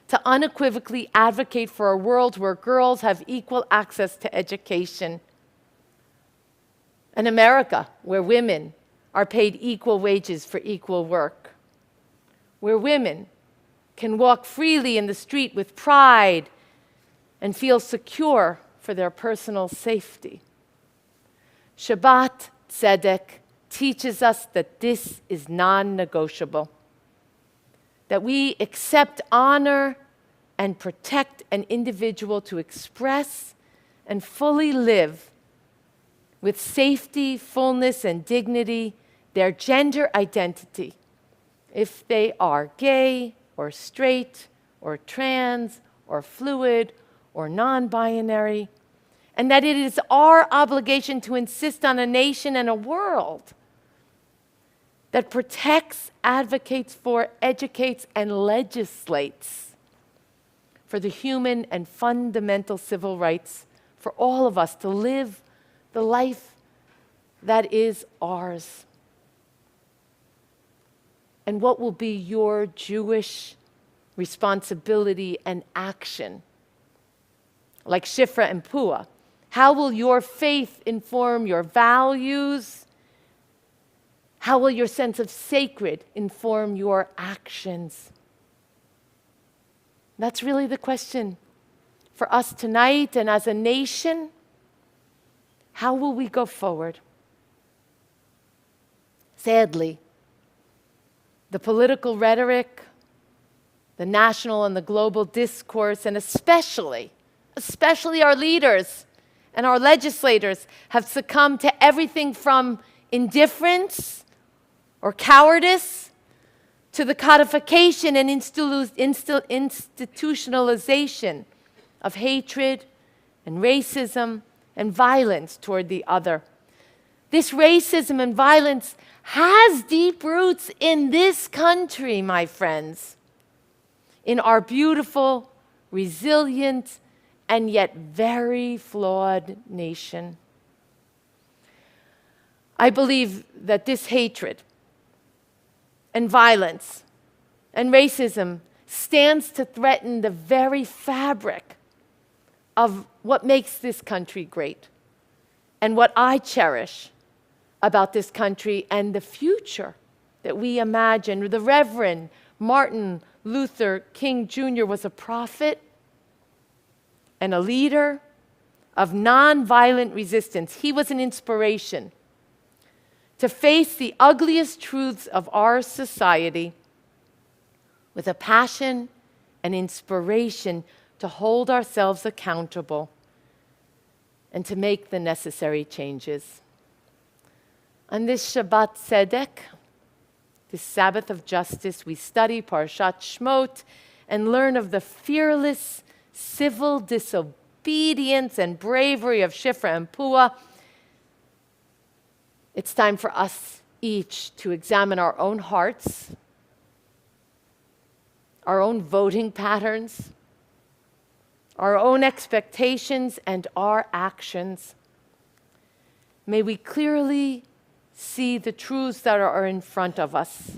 to unequivocally advocate for a world where girls have equal access to education? An America where women are paid equal wages for equal work, where women can walk freely in the street with pride and feel secure for their personal safety. Shabbat Tzedek teaches us that this is non-negotiable, that we accept, honor, and protect an individual to express and fully live with safety, fullness, and dignity their gender identity, if they are gay or straight or trans or fluid or non-binary, and that it is our obligation to insist on a nation and a world that protects, advocates for, educates, and legislates for the human and fundamental civil rights for all of us to live the life that is ours. And what will be your Jewish responsibility and action? Like Shifra and Pua, how will your faith inform your values? How will your sense of sacred inform your actions? That's really the question for us tonight, and as a nation, how will we go forward? Sadly, the political rhetoric, the national and the global discourse, and especially our leaders and our legislators have succumbed to everything from indifference or cowardice to the codification and institutionalization of hatred and racism and violence toward the other. This racism and violence has deep roots in this country, my friends, in our beautiful, resilient, and yet very flawed nation. I believe that this hatred and violence and racism stands to threaten the very fabric of what makes this country great and what I cherish about this country and the future that we imagine. The Reverend Martin Luther King Jr. was a prophet and a leader of nonviolent resistance. He was an inspiration to face the ugliest truths of our society with a passion and inspiration to hold ourselves accountable and to make the necessary changes. On this Shabbat Tzedek, this Sabbath of justice, we study Parshat Shmot and learn of the fearless civil disobedience and bravery of Shifra and Puah. It's time for us each to examine our own hearts, our own voting patterns, our own expectations, and our actions. May we clearly see the truths that are in front of us.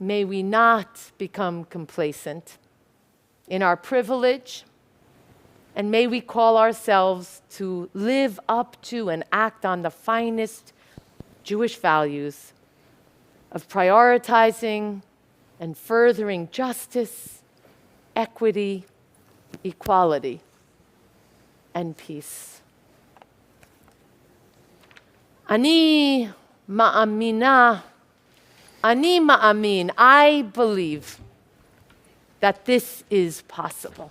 May we not become complacent in our privilege, and may we call ourselves to live up to and act on the finest Jewish values of prioritizing and furthering justice, equity, equality, and peace. Ani ma'amina, ani ma'amin. I believe that this is possible.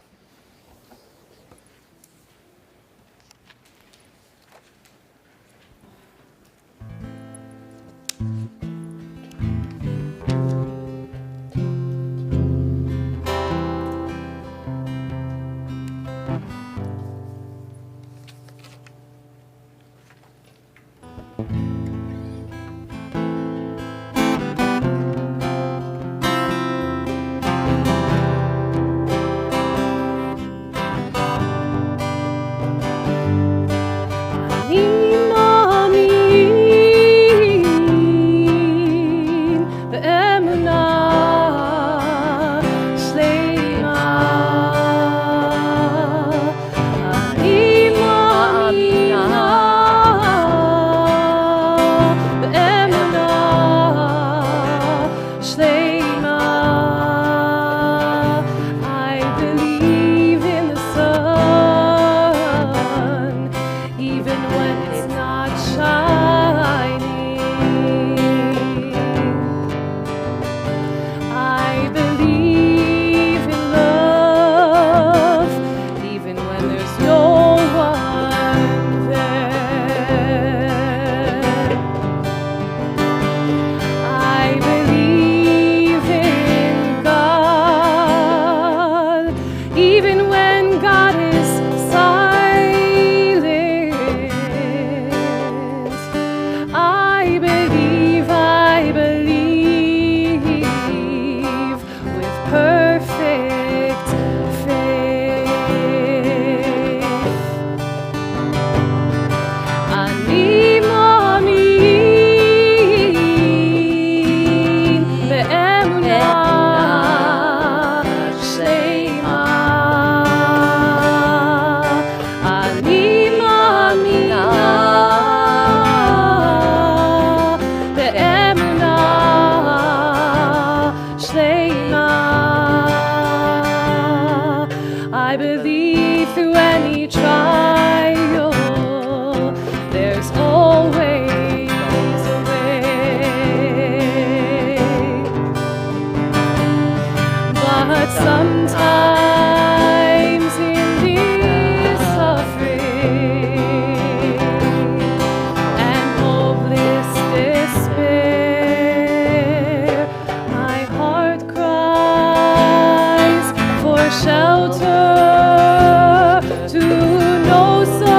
To know someone's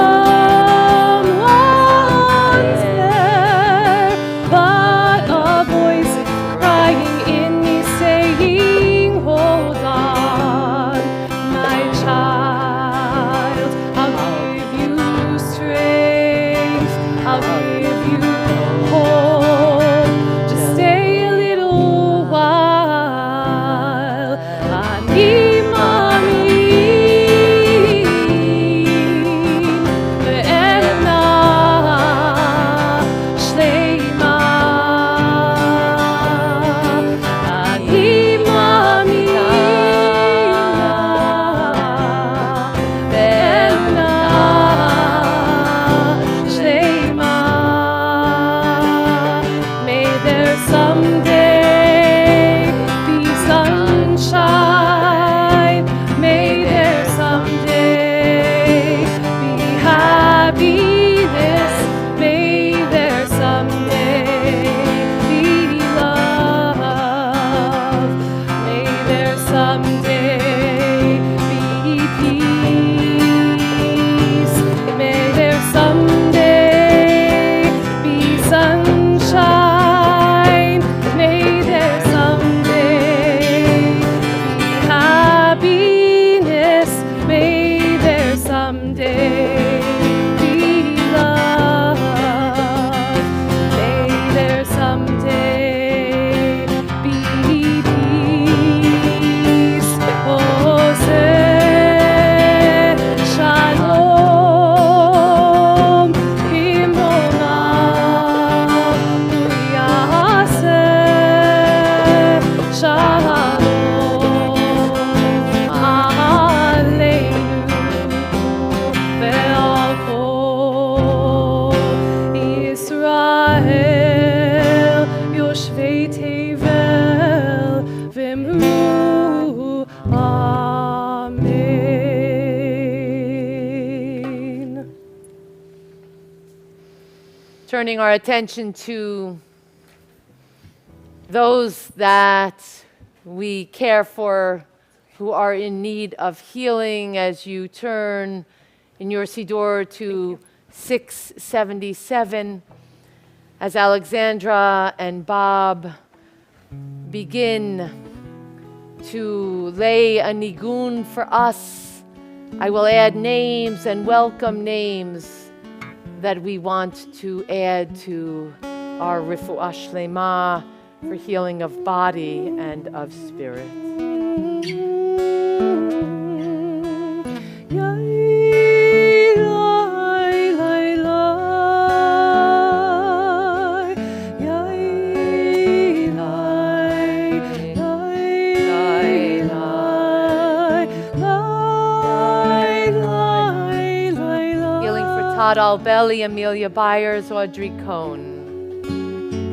there turning our attention to those that we care for who are in need of healing, as you turn in your Siddur to 677, as Alexandra and Bob begin to lay a nigun for us, I will add names and welcome names that we want to add to our Rifu'ah Shlema for healing of body and of spirit. Todd Albelli, Amelia Byers, Audrey Cohn,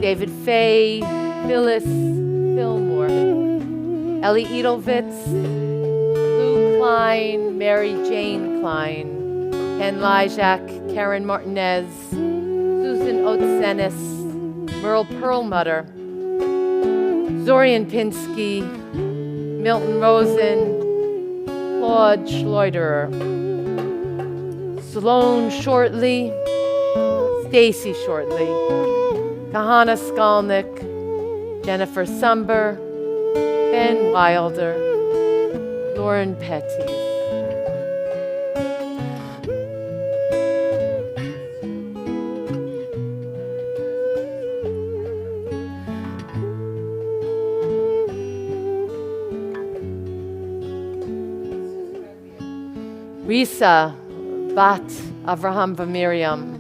David Fay, Phyllis Fillmore, Ellie Edelwitz, Lou Klein, Mary Jane Klein, Ken Lyjak, Karen Martinez, Susan Otsenis, Merle Perlmutter, Zorian Pinsky, Milton Rosen, Claude Schleuderer, Sloan Shortley, Stacy Shortley, Kahana Skolnick, Jennifer Sumber, Ben Wilder, Lauren Petty. Risa Bat Avraham Vamiriam.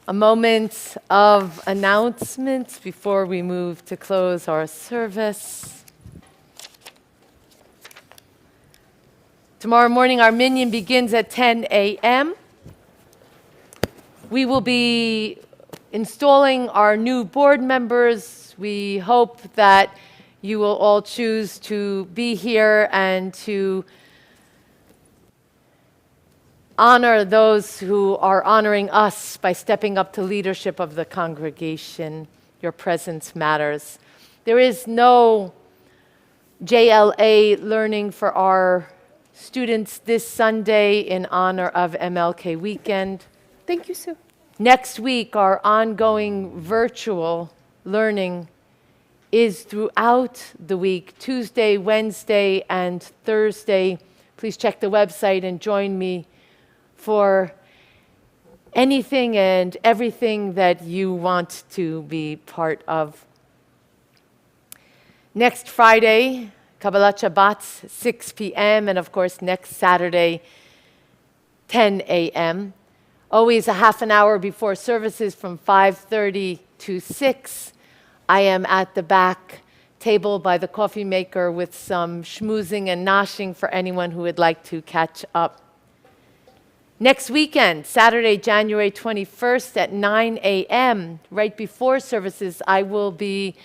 A moment of announcements before we move to close our service. Tomorrow morning, our minyan begins at 10 a.m. We will be installing our new board members. We hope that you will all choose to be here and to honor those who are honoring us by stepping up to leadership of the congregation. Your presence matters. There is no JLA learning for our students this Sunday in honor of MLK weekend. Thank you, Sue. Next week, our ongoing virtual learning is throughout the week, Tuesday, Wednesday, and Thursday. Please check the website and join me for anything and everything that you want to be part of. Next Friday, Kabbalat Shabbat, 6 p.m., and of course next Saturday, 10 a.m. Always a half an hour before services from 5:30 to 6. I am at the back table by the coffee maker with some schmoozing and noshing for anyone who would like to catch up. Next weekend, Saturday, January 21st at 9 a.m., right before services, I will be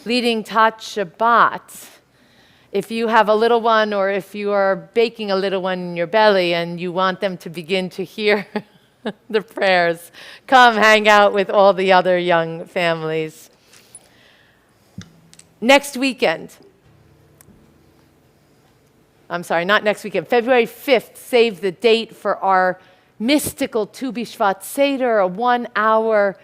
leading Tat Shabbat. If you have a little one or if you are baking a little one in your belly and you want them to begin to hear the prayers, come hang out with all the other young families. Next weekend, not next weekend, February 5th, save the date for our mystical Tu B'Shvat Seder, a 1 hour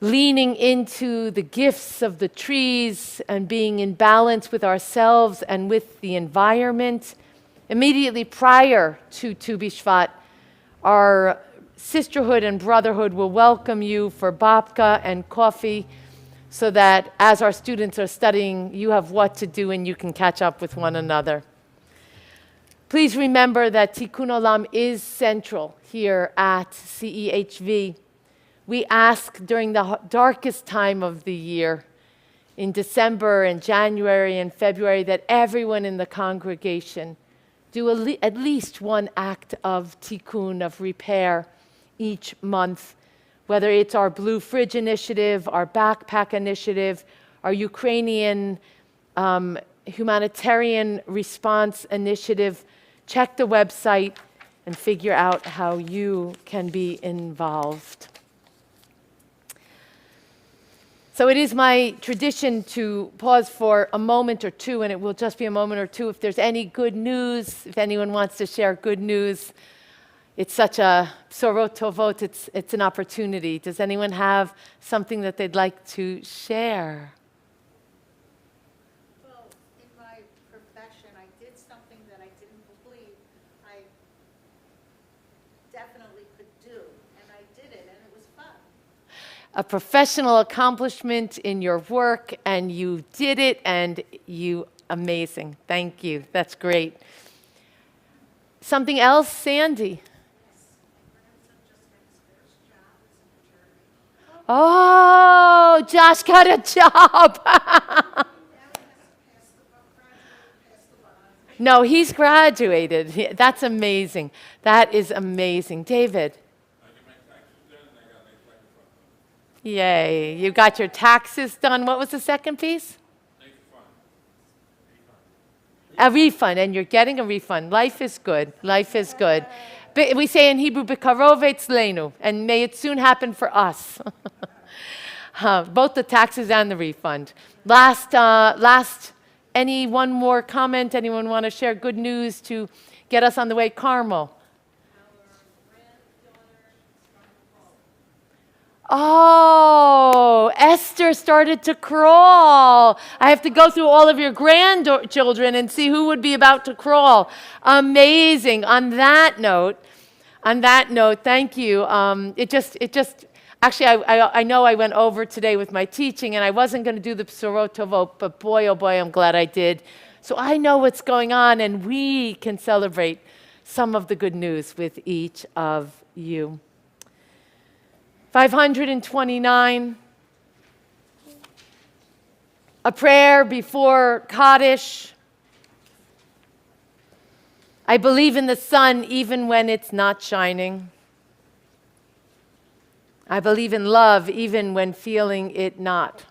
leaning into the gifts of the trees and being in balance with ourselves and with the environment. Immediately prior to Tu B'Shvat, our sisterhood and brotherhood will welcome you for babka and coffee so that as our students are studying, you have what to do and you can catch up with one another. Please remember that Tikkun Olam is central here at CEHV. We ask during the darkest time of the year, in December and January and February, that everyone in the congregation do at least one act of tikkun, of repair, each month, whether it's our Blue Fridge Initiative, our Backpack Initiative, our Ukrainian Humanitarian Response Initiative. Check the website and figure out how you can be involved. So it is my tradition to pause for a moment or two, and it will just be a moment or two. If there's any good news, if anyone wants to share good news, it's such a Bsorot Tovot, it's an opportunity. Does anyone have something that they'd like to share? Well, in my profession, I did something that I didn't believe I definitely could do, and I did it, and it was fun. A professional accomplishment in your work, and you did it, and amazing. Thank you. That's great. Something else, Sandy? Oh, Josh got a job. No, he's graduated. That's amazing. That is amazing. David? Yay. You got your taxes done. What was the second piece? A refund, and you're getting a refund. Life is good. Life is good. But we say in Hebrew, "Bekarov etzleinu," and may it soon happen for us. Both the taxes and the refund. Last, one more comment? Anyone want to share good news to get us on the way? Carmel. Oh, Esther started to crawl. I have to go through all of your grandchildren and see who would be about to crawl. Amazing. On that note, thank you. Actually, I know I went over today with my teaching, and I wasn't going to do the Bsorot Tovot, but boy, oh boy, I'm glad I did. So I know what's going on, and we can celebrate some of the good news with each of you. 529, a prayer before Kaddish. I believe in the sun even when it's not shining. I believe in love even when feeling it not.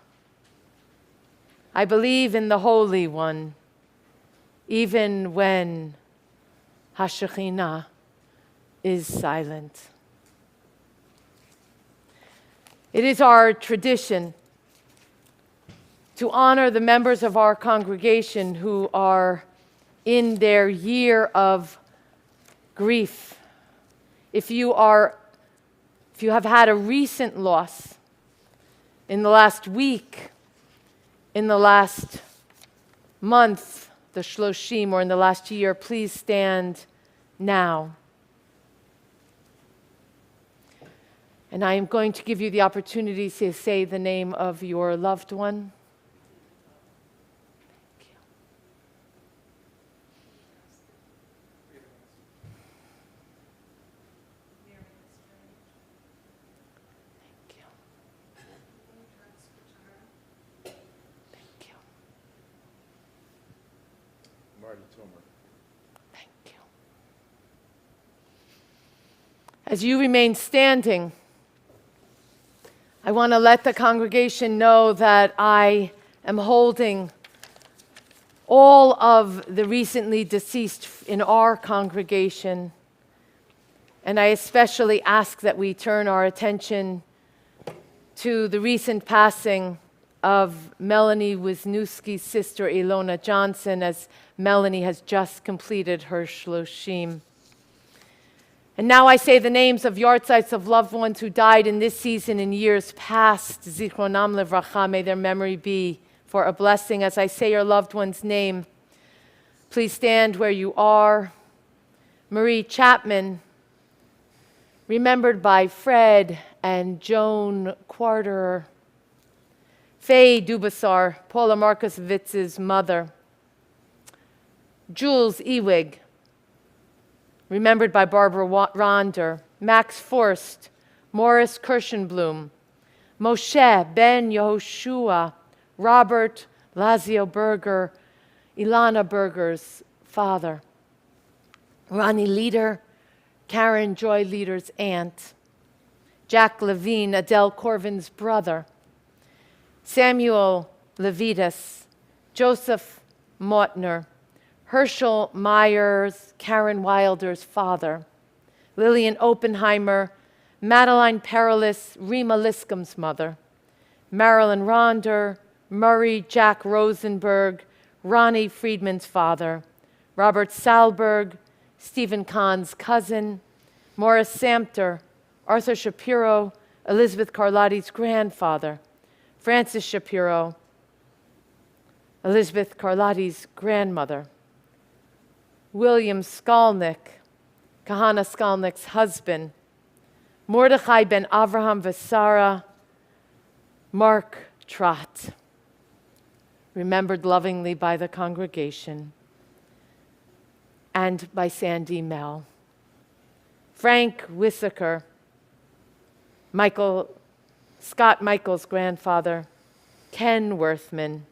I believe in the Holy One even when HaShekhinah is silent. It is our tradition to honor the members of our congregation who are in their year of grief. If you have had a recent loss in the last week, in the last month, the Shloshim, or in the last year, please stand now. And I am going to give you the opportunity to say the name of your loved one. Thank you. As you remain standing, I want to let the congregation know that I am holding all of the recently deceased in our congregation, and I especially ask that we turn our attention to the recent passing of Melanie Wisniewski's sister, Ilona Johnson, as Melanie has just completed her Shloshim. And now I say the names of yahrzeits of loved ones who died in this season in years past. Zichronam levracha, may their memory be for a blessing. As I say your loved one's name, please stand where you are. Marie Chapman, remembered by Fred and Joan Quarter. Faye Dubasar, Paula Markovitz's mother. Jules Ewig, remembered by Barbara Ronder. Max Forst, Morris Kirschenblum, Moshe Ben Yehoshua, Robert Lazio Berger, Ilana Berger's father. Ronnie Leader, Karen Joy Leader's aunt. Jack Levine, Adele Corvin's brother. Samuel Levitas, Joseph Mautner, Herschel Myers, Karen Wilder's father. Lillian Oppenheimer, Madeline Perilous, Rima Liscom's mother. Marilyn Ronder, Murray Jack Rosenberg, Ronnie Friedman's father. Robert Salberg, Stephen Kahn's cousin. Morris Samter, Arthur Shapiro, Elizabeth Carlotti's grandfather. Francis Shapiro, Elizabeth Carlotti's grandmother. William Skolnick, Kahana Skolnick's husband. Mordechai ben Avraham Vesara, Mark Trott, remembered lovingly by the congregation, and by Sandy Mel. Frank Wissaker, Scott Michael's grandfather. Ken Worthman,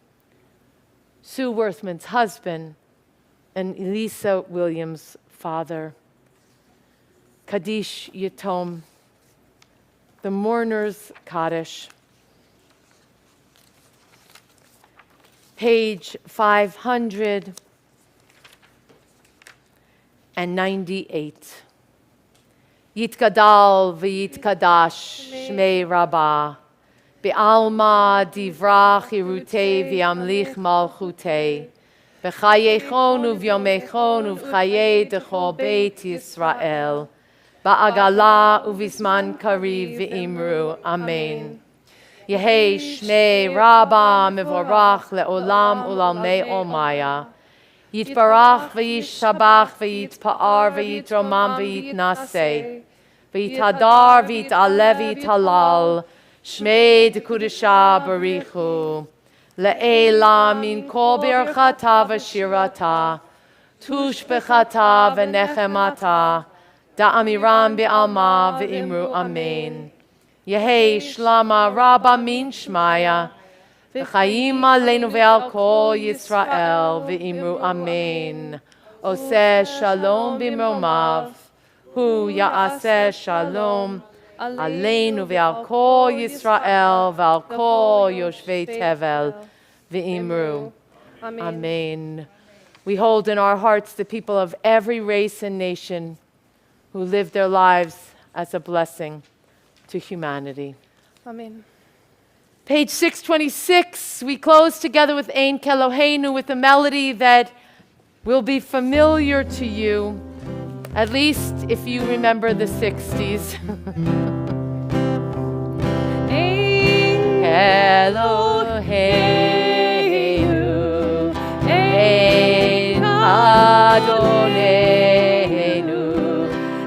Sue Worthman's husband, and Elisa Williams' father. Kaddish Yatom, the mourner's Kaddish. Page 598. Yitgadal v'yitkadash shmei Rabbah, be'alma divrach irutei v'yamlich malchutei, v'chayechon uvyomechon uv'chayei dechol beit Yisrael, ba'agala uvizman kariv v'imru. Amen. Yehei shmei Rabbah mevorach le'olam ulalmei olmaya. Yitbarach v'yishabach v'yitpa'ar v'yitromam v'yitnaseh v'yitadar v'yitalev v'yitalal shmei dekudesha barichu le'ela min kol birchata v'shirata tush bechata v'nechemata da'amiram be'alma v'imru. Amen. Yehei shlama Rabba min shmaya v'chayim aleinu ve'al kol Yisrael v'imru. Amen. Oseh shalom b'mromav, hu ya'aseh shalom aleinu ve'al kol Yisrael ve'al kol yoshvei tevel v'imru. Amen. We hold in our hearts the people of every race and nation who live their lives as a blessing to humanity. Amen. Page 626, we close together with Ein Keloheinu with a melody that will be familiar to you, at least if you remember the 60s. Eloheinu, ein Adonenu,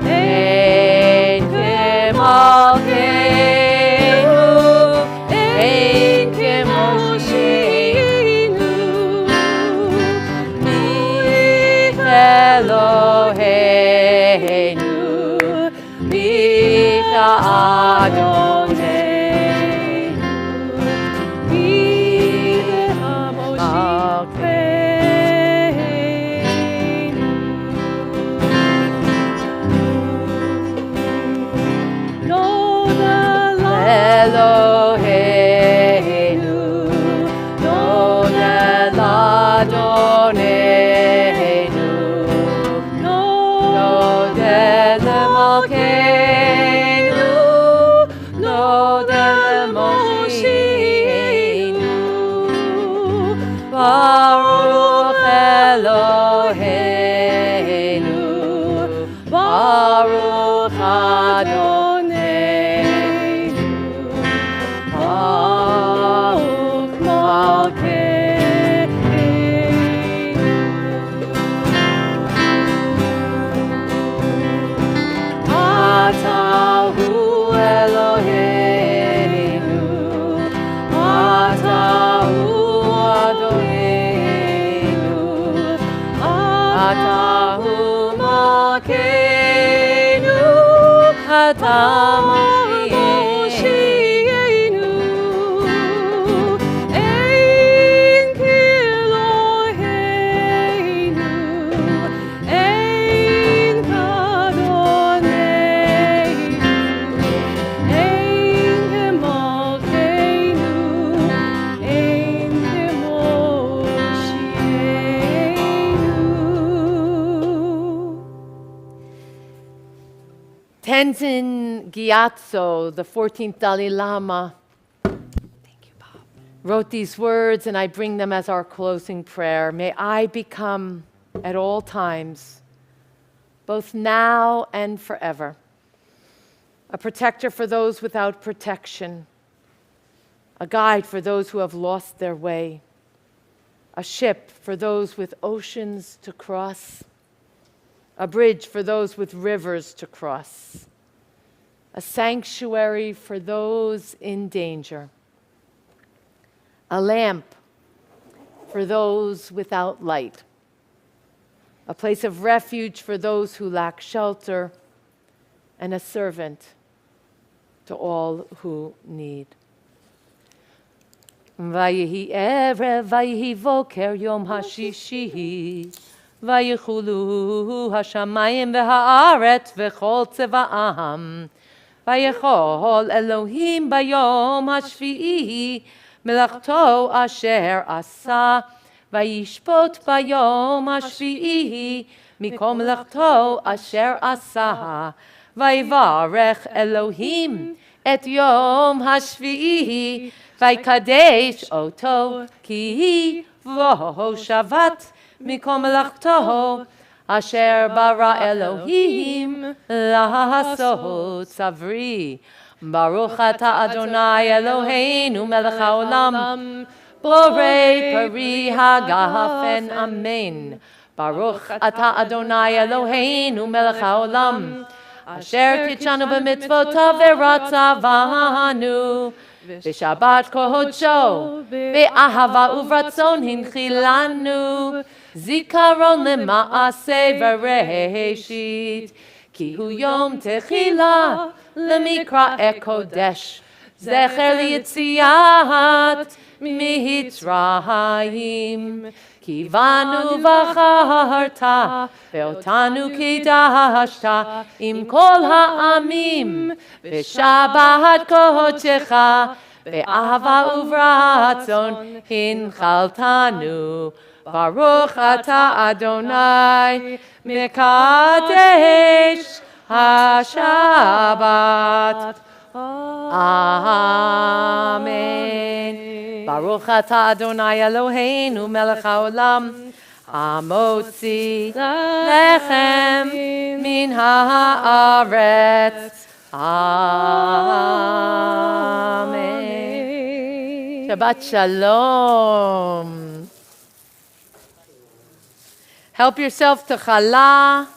ein kemalkeinu, ein kemosheinu, Eloheinu, Mika Adonenu. Eloheinu, Nodel Adonenu, Nodel Malkeinu, Nodel Mosheinu, Baruch Eloheinu, Baruch Adonai. Tenzin Gyatso, the 14th Dalai Lama, wrote these words, and I bring them as our closing prayer. May I become, at all times, both now and forever, a protector for those without protection, a guide for those who have lost their way, a ship for those with oceans to cross, a bridge for those with rivers to cross, a sanctuary for those in danger, a lamp for those without light, a place of refuge for those who lack shelter, and a servant to all who need. Vayehi erev, vayehi voker, yom hashishi, vayechulu hashamayim v'haaretz v'chol tzeva'am, vayechol Elohim bayom hashvi'i, melachto asher asa, vayishpot bayom hashvi'i, mikol melachto asher asa, vayivarech Elohim et yom hashvi'i, vaykadesh oto ki vo Shabbat mikol melachto asher bara Elohim lahasot savri. Baruch ata Adonai Eloheinu melech haolam borei pari hagafen amen. Baruch ata Adonai Eloheinu melech haolam asher kitshanu b'mitzvotav v'ratzavanu B'Shabbat kohodsho, be'ahava uvratzon hinchilanu, zikaron lema'aseh v'reshit, ki hu yom techila, lemikra ekodesh, zecher liyetziat mitzrayim, ki vanu v'charta, ve'otanu kidashta, im kol ha'amim, B'Shabbat kohodshecha, be'ahava uvratzon hinchaltanu, Baruch ata Adonai, mekadesh HaShabbat. Amen. Baruch ata Adonai Eloheinu melech haolam, Amotzi lechem min haaretz. Amen. Shabbat shalom. Help yourself to challah.